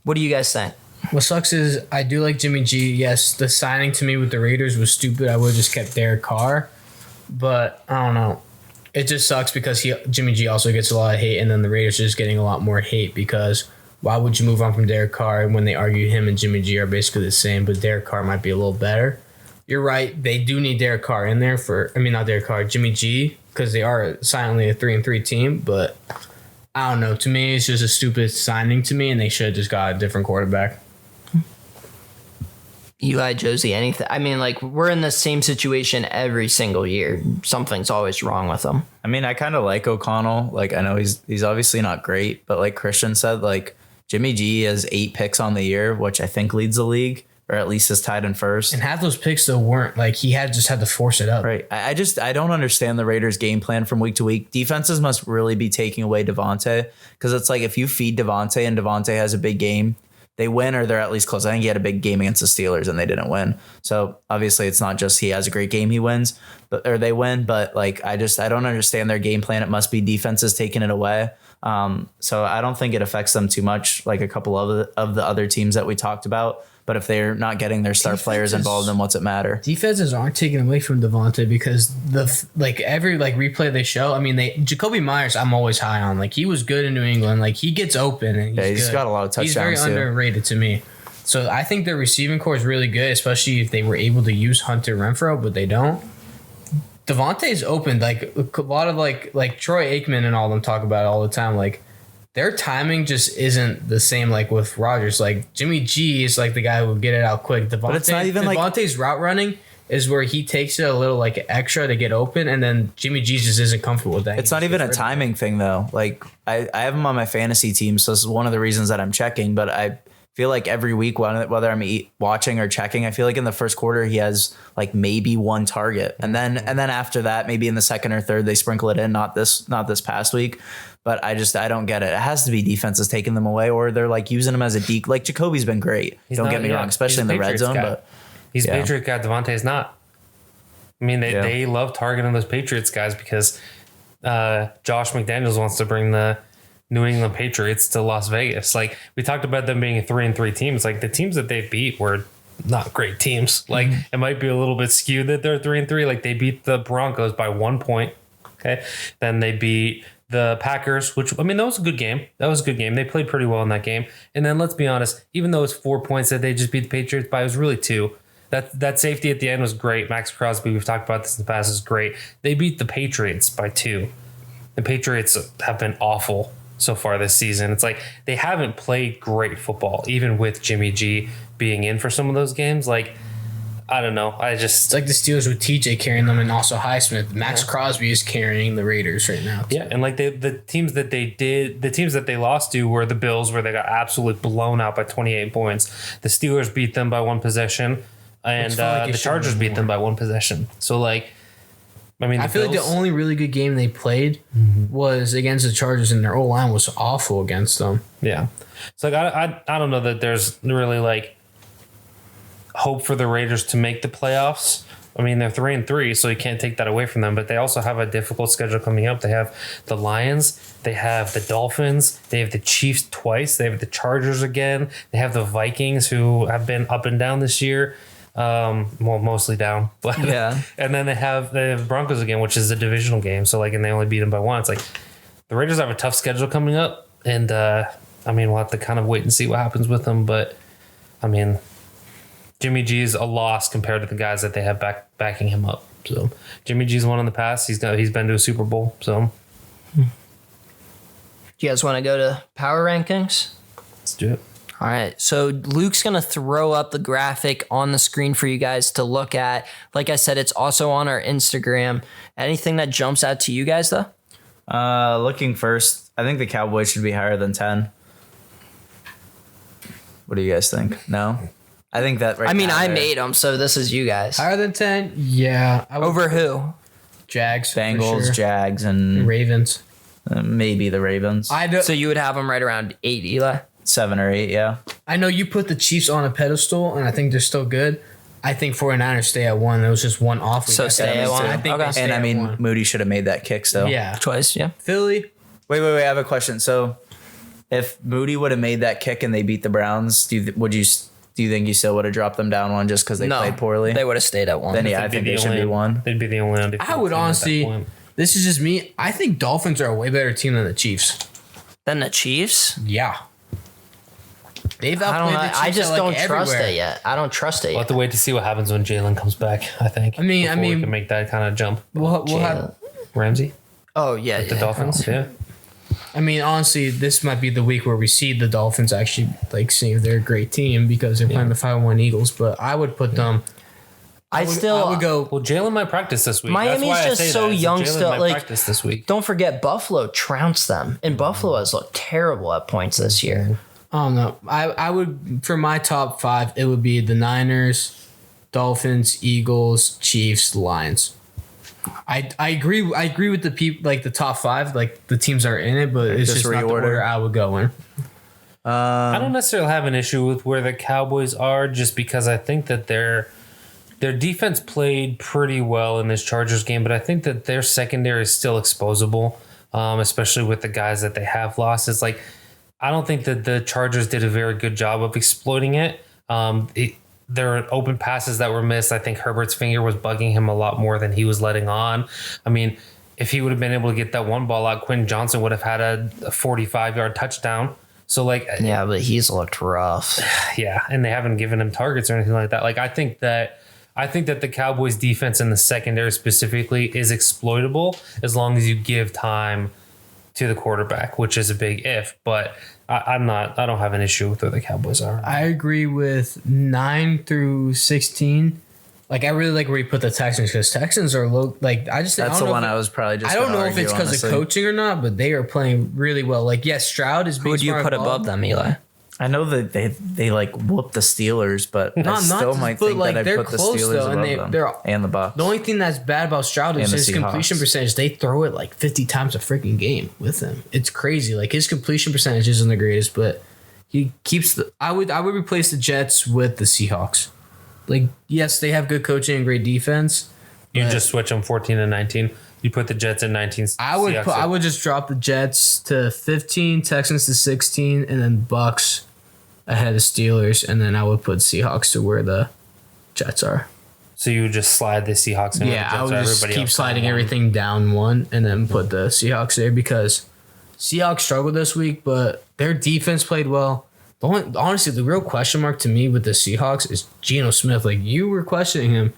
What do you guys think? What sucks is I do like Jimmy G. Yes, the signing to me with the Raiders was stupid. I would have just kept Derek Carr, but I don't know. It just sucks because Jimmy G also gets a lot of hate, and then the Raiders are just getting a lot more hate because why would you move on from Derek Carr when they argue him and Jimmy G are basically the same, but Derek Carr might be a little better. You're right. They do need Derek Carr in there not Derek Carr, Jimmy G, because they are silently a 3-3 team, but I don't know. To me, it's just a stupid signing to me, and they should have just got a different quarterback. Eli, Josie, anything? I mean, like, we're in the same situation every single year. Something's always wrong with them. I mean, I kind of like O'Connell. Like, I know he's obviously not great, but like Christian said, like Jimmy G has 8 picks on the year, which I think leads the league, or at least is tied in first. And half those picks though weren't like he had to force it up. Right. I don't understand the Raiders' game plan from week to week. Defenses must really be taking away Devontae because it's like if you feed Devontae and Devontae has a big game, they win or they're at least close. I think he had a big game against the Steelers and they didn't win. So obviously it's not just he has a great game, he wins, or they win. But like I don't understand their game plan. It must be defenses taking it away. So I don't think it affects them too much, like a couple of the other teams that we talked about. But if they're not getting their star players involved, then what's it matter? Defenses aren't taken away from Devontae because every replay they show. I mean, Jacoby Myers, I'm always high on. Like he was good in New England. Like he gets open and he's got a lot of touchdowns. He's very underrated to me. So I think their receiving core is really good, especially if they were able to use Hunter Renfrow, but they don't. Devontae's open. Like a lot of like Troy Aikman and all them talk about it all the time. Like their timing just isn't the same like with Rodgers. Like Jimmy G is like the guy who will get it out quick. But it's not even Devontae's route running is where he takes it a little like extra to get open, and then Jimmy G just isn't comfortable with that. It's not even a timing thing though. Like I have him on my fantasy team, so this is one of the reasons that I'm checking. But feel like every week, whether I'm watching or checking, I feel like in the first quarter he has like maybe one target, and then after that, maybe in the second or third they sprinkle it in. Not this past week, but I don't get it. It has to be defenses taking them away, or they're like using them as a deke. Like Jacoby's been great. Don't get me wrong, especially in the red zone. But he's a Patriot guy. Devontae's not. I mean, they love targeting those Patriots guys because Josh McDaniels wants to bring the New England Patriots to Las Vegas. Like we talked about them being a 3-3 team. It's like the teams that they beat were not great teams. Like it might be a little bit skewed that they're 3-3. Like they beat the Broncos by 1 point. Okay. Then they beat the Packers, which, I mean, that was a good game. They played pretty well in that game. And then let's be honest, even though it's 4 points that they just beat the Patriots by, it was really 2. That safety at the end was great. Max Crosby, we've talked about this in the past, is great. They beat the Patriots by 2. The Patriots have been awful so far this season. It's like they haven't played great football, even with Jimmy G being in for some of those games. Like, I don't know. It's like the Steelers with TJ carrying them and also Highsmith. Max Crosby is carrying the Raiders right now. Yeah, and like the teams that they lost to were the Bills, where they got absolutely blown out by 28 points. The Steelers beat them by 1 possession, and the Chargers beat them by 1 possession. So like, I mean, I feel like the only really good game they played was against the Chargers, and their O-line was awful against them. Yeah. So like I don't know that there's really like hope for the Raiders to make the playoffs. I mean, they're 3-3, so you can't take that away from them. But they also have a difficult schedule coming up. They have the Lions, they have the Dolphins, they have the Chiefs twice, they have the Chargers again, they have the Vikings, who have been up and down this year. Well, mostly down, but yeah. And then they have Broncos again, which is a divisional game. So like, and they only beat them by 1. It's like the Raiders have a tough schedule coming up, and I mean, we'll have to kind of wait and see what happens with them. But I mean, Jimmy G is a loss compared to the guys that they have backing him up. So Jimmy G's won in the past. He's been to a Super Bowl. So do you guys want to go to power rankings? Let's do it. All right, so Luke's going to throw up the graphic on the screen for you guys to look at. Like I said, it's also on our Instagram. Anything that jumps out to you guys, though? Looking first, I think the Cowboys should be higher than 10. What do you guys think? No? I think that I made them, so this is you guys. Higher than 10? Yeah. Over who? Jags. Bengals, sure. Jags, and Ravens. Maybe the Ravens. So you would have them right around 8, Eli? 7 or 8, yeah. I know you put the Chiefs on a pedestal, and I think they're still good. I think 49ers stay at 1. It was just one off. So stay at 1. I think they stay at 1. Moody should have made that kick still. Yeah. Twice, yeah. Philly. Wait. I have a question. So if Moody would have made that kick and they beat the Browns, do you think you still would have dropped them down 1 just because they played poorly? They would have stayed at 1. Then I think they should be 1. They'd be the only undefeated I would team honestly, at that point. this is just me. I think Dolphins are a way better team than the Chiefs. Then the Chiefs? Yeah. They've I don't know. outplayed the Chiefs I just at, don't like, trust everywhere. it yet. I don't trust it We'll yet. have to wait to see what happens when Jalen comes back, I think. I mean, before we can make that kind of jump. We'll have. Ramsey? Oh, yeah. The Dolphins? Yeah. I mean, honestly, this might be the week where we see the Dolphins actually like seeing they're a great team because they're playing the 5-1 Eagles. But I would put them. I would go. Well, Jalen might practice this week. Miami's That's why just I say so that. young Jalen still, might like- practice this week. Don't forget, Buffalo trounced them. And Buffalo has looked terrible at points this year. I don't know. I would, for my top 5, it would be the Niners, Dolphins, Eagles, Chiefs, Lions. I agree with the people, like the top 5, like the teams are in it, but it's just not the order I would go in. I don't necessarily have an issue with where the Cowboys are, just because I think that their defense played pretty well in this Chargers game, but I think that their secondary is still exposable, especially with the guys that they have lost. It's like, I don't think that the Chargers did a very good job of exploiting it. There were open passes that were missed. I think Herbert's finger was bugging him a lot more than he was letting on. I mean, if he would have been able to get that one ball out, Quentin Johnson would have had a 45-yard touchdown. So, like, Yeah, but he's looked rough. yeah, and they haven't given him targets or anything like that. Like, I think that the Cowboys defense in the secondary specifically is exploitable as long as you give time to the quarterback, which is a big if, but I don't have an issue with where the Cowboys are. I agree with 9 through 16. Like, I really like where you put the Texans because Texans are low. Like, That's the one I was probably just. I don't know if argue, it's because of honestly. coaching or not, but they are playing really well. Like, yes, Stroud is. Who would you put above them, Eli? I know that they like whooped the Steelers, but I still might think that I'd put the Steelers above them and the Bucs. The only thing that's bad about Stroud is his completion percentage. They throw it like 50 times a freaking game with him. It's crazy. Like his completion percentage isn't the greatest, but he keeps the. I would replace the Jets with the Seahawks. Like yes, they have good coaching and great defense. You just switch them 14 and 19. You put the Jets in 19. I would just drop the Jets to 15, Texans to 16, and then Bucs ahead of Steelers, and then I would put Seahawks to where the Jets are. So you would just slide the Seahawks in. Yeah, I would just keep sliding everything down one, and then put the Seahawks there because Seahawks struggled this week, but their defense played well. Honestly, the real question mark to me with the Seahawks is Geno Smith. Like you were questioning him.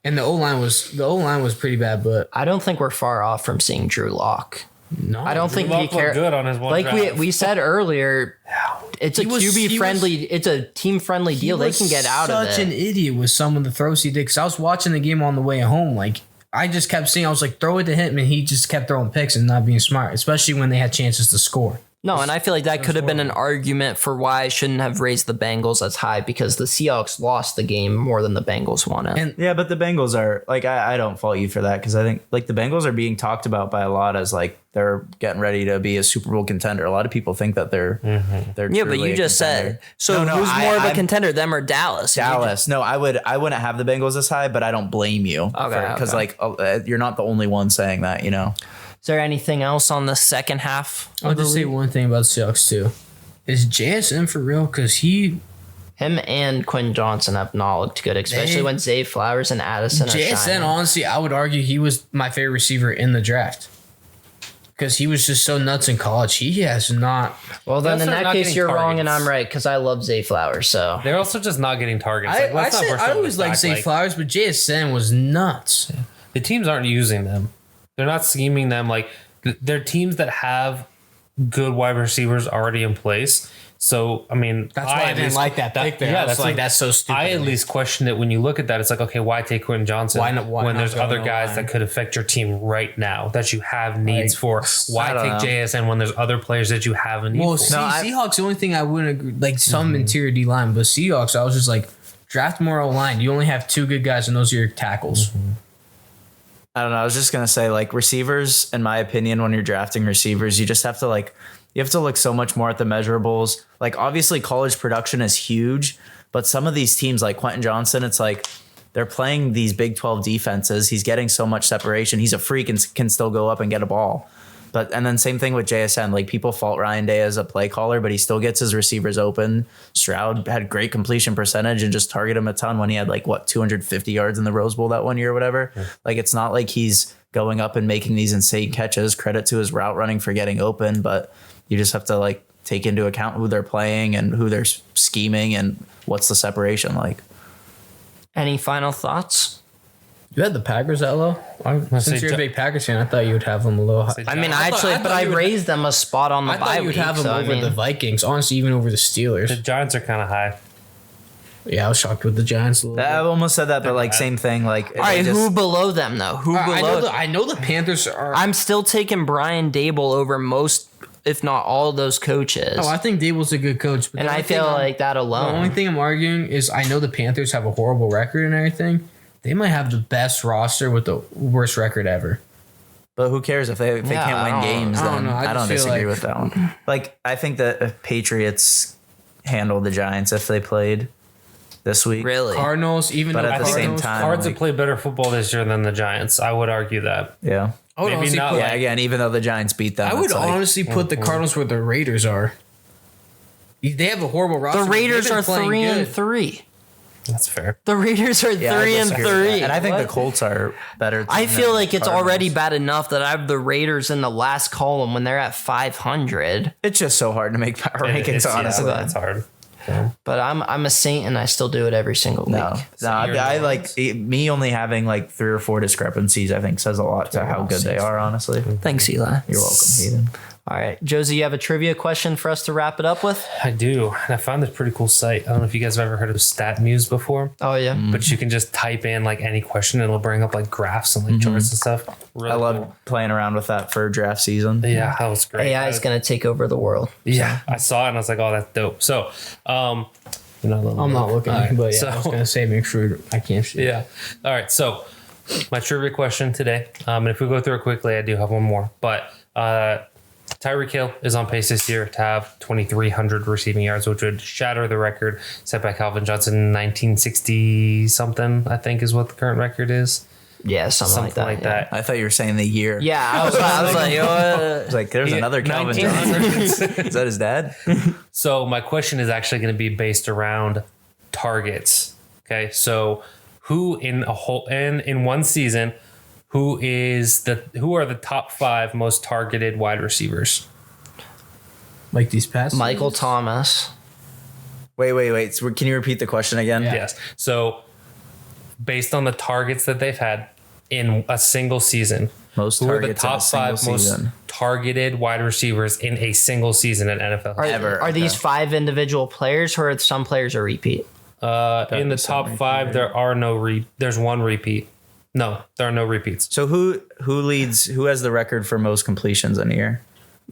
And the O-line was pretty bad, but I don't think we're far off from seeing Drew Lock. No, I don't think Drew he Lock looked good on his one like drive. we said earlier. It's a QB friendly. It's a team friendly deal. They can get out of it. Such an idiot with some of the throws he did. Because I was watching the game on the way home. Like I just kept seeing. I was like, throw it to him, and he just kept throwing picks and not being smart, especially when they had chances to score. No, and I feel like that could have been an argument for why I shouldn't have raised the Bengals as high because the Seahawks lost the game more than the Bengals won it. Yeah, but the Bengals are like I don't fault you for that because I think like the Bengals are being talked about by a lot as like they're getting ready to be a Super Bowl contender. A lot of people think that they're yeah, but you just said so. No, who's more of a contender, them or Dallas? Dallas. No, I wouldn't have the Bengals this high, but I don't blame you because like you're not the only one saying that. You know. Is there anything else on the second half? I'll just say one thing about the Seahawks too. Is JSN for real? Because him and Quentin Johnson have not looked good, especially when Zay Flowers and Addison are JSN, shining. honestly, I would argue he was my favorite receiver in the draft. Because he was just so nuts in college. He has not. Well, then in They're that not case, getting you're wrong, and targets. I'm right because I love Zay Flowers. So They're also just not getting targets. I Like, always like Zay Flowers, but JSN was nuts. the teams aren't using them. They're not scheming them. Like they're teams that have good wide receivers already in place. So I mean, That's why I didn't like that pick there. Yeah, I was like, that's so stupid. I at least question it when you look at that. It's like, okay, why take Quentin Johnson Why when not there's go other on guys line? that could affect your team right now that you have needs for? Why don't take know. JSN when there's other players that you have a need Well, for? Seahawks, the only thing I wouldn't agree, like some interior D line, but Seahawks, I was just like, draft more O line. You only have two good guys, and those are your tackles. I don't know. I was just gonna say, like receivers, in my opinion, when you're drafting receivers, you just have to you have to look so much more at the measurables. Like obviously, college production is huge, but some of these teams, like Quentin Johnson, it's like they're playing these Big 12 defenses. He's getting so much separation. He's a freak and can still go up and get a ball. And then same thing with JSN. Like people fault Ryan Day as a play caller, but he still gets his receivers open. Stroud had great completion percentage and just target him a ton when he had 250 yards in the Rose Bowl that one year or whatever. Yeah. Like it's not like he's going up and making these insane catches. Credit to his route running for getting open, but you just have to take into account who they're playing and who they're scheming and what's the separation like. Any final thoughts? You had the Packers that low? Since you're a big Packers fan, I thought you would have them a little high. I mean, I raised them a spot on the bye week. I thought you would have them over the Vikings. Honestly, even over the Steelers. The Giants are kind of high. Yeah, I was shocked with the Giants a little I almost said that, but same thing. All right, who below them though? Who below? I know the Panthers are. I'm still taking Brian Dable over most, if not all, of those coaches. Oh, I think Dable's a good coach, and I feel like that alone. The only thing I'm arguing is I know the Panthers have a horrible record and everything. They might have the best roster with the worst record ever. But who cares if they can't win games? Then I don't disagree with that one. I think that Patriots handled the Giants if they played this week. Really? Cardinals, even but though at the same time, Cards have played better football this year than the Giants. I would argue that. Yeah. Maybe not. Again, even though the Giants beat them, I would honestly put the Cardinals where the Raiders are. They have a horrible roster. The Raiders are 3-3. That's fair. The Raiders are 3-3, and I think the Colts are better. I feel like it's already bad enough that I have the Raiders in the last column when they're at 500. It's just so hard to make power rankings, honestly. Yeah, it's hard. Yeah. But I'm a saint and I still do it every single week. No, I me only having 3 or 4 discrepancies. I think says a lot to how good they are. Honestly, thanks, Eli. You're welcome, Hayden. All right, Josie, you have a trivia question for us to wrap it up with? I do. And I found this pretty cool site. I don't know if you guys have ever heard of StatMuse before, Oh yeah. but you can just type in like any question and it'll bring up like graphs and like charts and stuff. Really I love cool. playing around with that for draft season. Yeah, that was great. AI is going to take over the world. Yeah, I saw it and I was like, oh, that's dope. So, you know, I'm not looking, All right, but yeah, so- I was gonna say make sure I can't see. Yeah. All right. So, my trivia question today, and if we go through it quickly, I do have one more. But Tyreek Hill is on pace this year to have 2,300 receiving yards, which would shatter the record set by Calvin Johnson in 1960 something. I think is what the current record is. Yeah, something like that. yeah. I thought you were saying the year. Yeah, I was like, you know what? I was like, there's Yeah, another Calvin 1900s. Johnson. Is that his dad? So my question is actually going to be based around targets. Okay, so who in a whole in one season, who are the top 5 most targeted wide receivers? Like these past Michael seasons? Thomas. Wait. So can you repeat the question again? Yeah. Yes. So based on the targets that they've had in a single season, Most who are the targets in a top single 5 most season. targeted wide receivers in a single season in NFL? Are these 5 individual players, or some players are repeat? In the top 5, there are there's one repeat. No, there are no repeats. So who has the record for most completions in a year?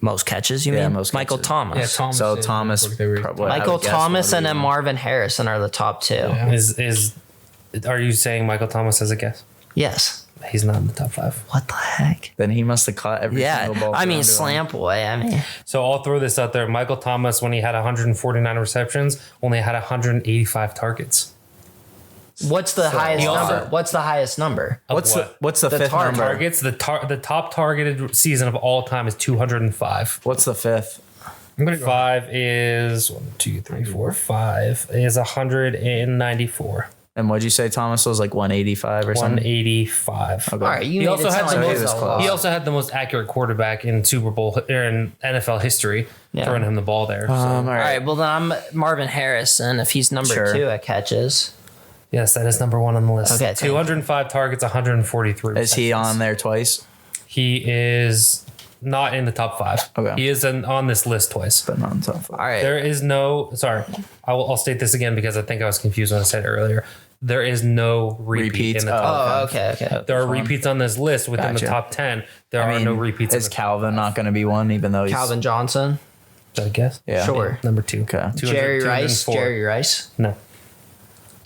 Most catches, you Yeah, mean? most Michael catches. Thomas. Yeah, Thomas. So did. Thomas, Look, they were- what I Michael would guess Thomas would and be then one. Marvin Harrison are the top 2. Yeah. Are you saying Michael Thomas as a guess? Yes. He's not in the top 5. What the heck? Then he must have caught every single Yeah. ball. I mean, thrown to him. slant boy. I mean, So I'll throw this out there. Michael Thomas, when he had 149 receptions, only had 185 targets. what's the highest He also- number? What's the highest number? Of What's what? the The fifth number? Targets? The top targeted season of all time is 205. What's the fifth? 5 is 1, 2, 3, 4, 5 is 194. And what'd you say Thomas was, like 185 or something? 185. Okay. All right, you He made also it had sound the like most. it was a lot. He also had the most accurate quarterback in Super Bowl or in NFL history, Yeah. throwing him the ball there. So. All All right. right, well then I'm Marvin Harrison. If he's number Sure. 2 at catches, Yes, that is number 1 on the list. Okay, thank you. 205 targets, 143. Is he receptions. on there twice? He is not in the top 5. Okay. He is on this list twice. But not on top five. all right. There is no. Sorry, I'll state this again because I think I was confused when I said it earlier. There is no repeat Repeats? in the top. Oh, okay. There are repeats on this list within Gotcha. the top 10. There I are mean, no repeats. is in the Calvin not going to be one, even though he's Calvin Johnson, top, I guess. Yeah. sure. Number 2. Okay. Jerry Rice, 204. Jerry Rice. No.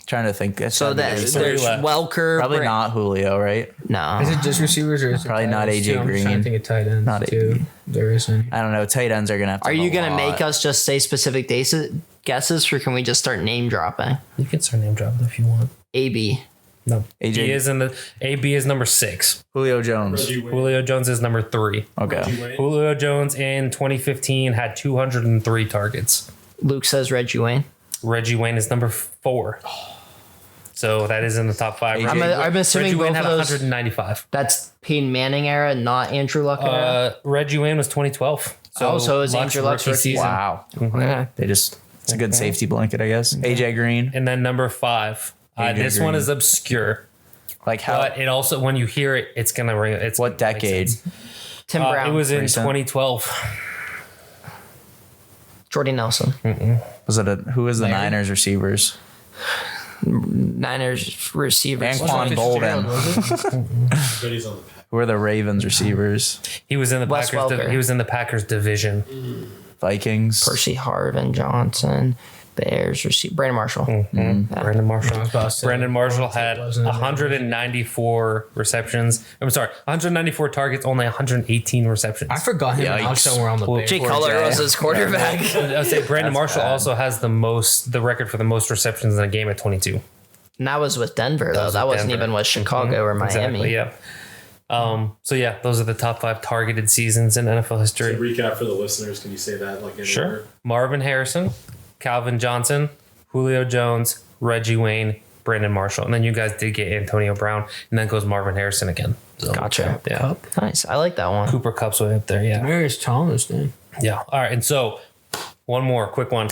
Trying to think. It's So gotta be that there's there's left. Welker. probably not Julio, right? No. Is it just receivers or is it Probably tight not ends AJ too? I'm just trying Green. to think of tight ends Not too. AJ. There isn't. I don't know. Tight ends are going to have to Are have you a gonna lot. make us just say specific guesses, or can we just start name dropping? You can start name dropping if you want. AB. No. AJ He is in the AB is number 6. Julio Jones? Reggie Wayne. Julio Jones is number 3. Okay. Reggie Wayne. Julio Jones in 2015 had 203 targets. Luke says Reggie Wayne. Reggie Wayne is number 4. So that is in the top 5. I'm assuming Reggie Wayne both had of those. 195. That's Peyton Manning era, not Andrew Luck era. Reggie Wayne was 2012. So is Andrew Luck's rookie rookie season. Wow. Okay. It's a good safety blanket, I guess. AJ Green. And then number 5. AJ This one Green. is obscure, Like how? but it also when you hear it, it's gonna ring. It's What gonna make decade? sense. Tim Brown. It was in Recent. 2012. Jordy Nelson. Was it who was the Niners receivers? Niners receivers. Anquan Bolden. But he's on the pack. Who are the Ravens receivers? He was in the Wes Packers. Welker. He was in the Packers division. Vikings. Percy Harvin Johnson. Bears receiver. Brandon Marshall. Brandon Marshall. I was about to say, Brandon Marshall had wasn't in there. 194 receptions. I'm sorry, 194 targets, only 118 receptions. I forgot him and Yikes. Alex were on the Well, Bears. Jay Cutler Jay. was his quarterback. I would say Brandon Marshall bad. also has the record for the most receptions in a game at 22. And that was with Denver, though. That wasn't Denver. even with Chicago or Miami. Exactly, yeah. So yeah, those are the top 5 targeted seasons in NFL To history. recap for the listeners, can you say that like in Sure. order? Marvin Harrison, Calvin Johnson, Julio Jones, Reggie Wayne, Brandon Marshall, and then you guys did get Antonio Brown, and then goes Marvin Harrison again. So, Gotcha. Yeah. Nice. I like that one. Cooper Kupp's way up there. Yeah. Where is Thomas then? Yeah. All right. And so one more quick one.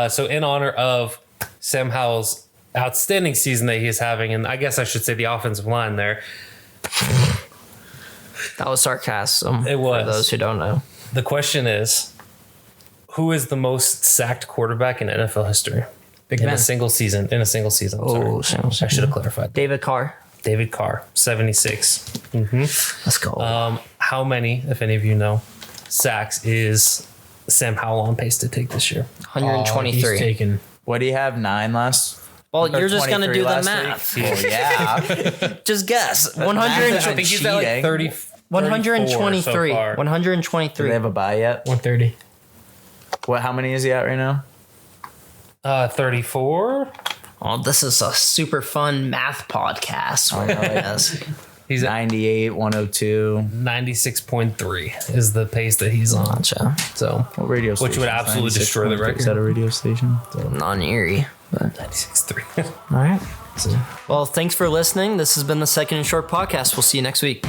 So in honor of Sam Howell's outstanding season that he is having, and I guess I should say the offensive line there. That was sarcasm. It was. For those who don't know. The question is, who is the most sacked quarterback in NFL history? Big In Ben. a single season. In a single season. Oh, Sorry. single I should have clarified. David Carr. David Carr, 76. Let's go. How many, if any of you know, sacks is Sam Howell on pace to take this year? 123. He's taken. What do you have? 9 last? Well, or you're just going to 23 do the last math. week? Well, yeah. Just guess. Math 100, isn't I think he's at like cheating. 30. 123. So far. 123. Do they have a bye yet? 130. What? How many is he at right now? 34. Oh, this is a super fun math podcast. Yes. He's at 98, 102. 96.3 is the pace that he's on. Gotcha. So, What radio which station? would absolutely destroy the 96.3? record. Is that a radio station? Non-eerie. But 96.3. all right. Well, thanks for listening. This has been the Second and Short podcast. We'll see you next week.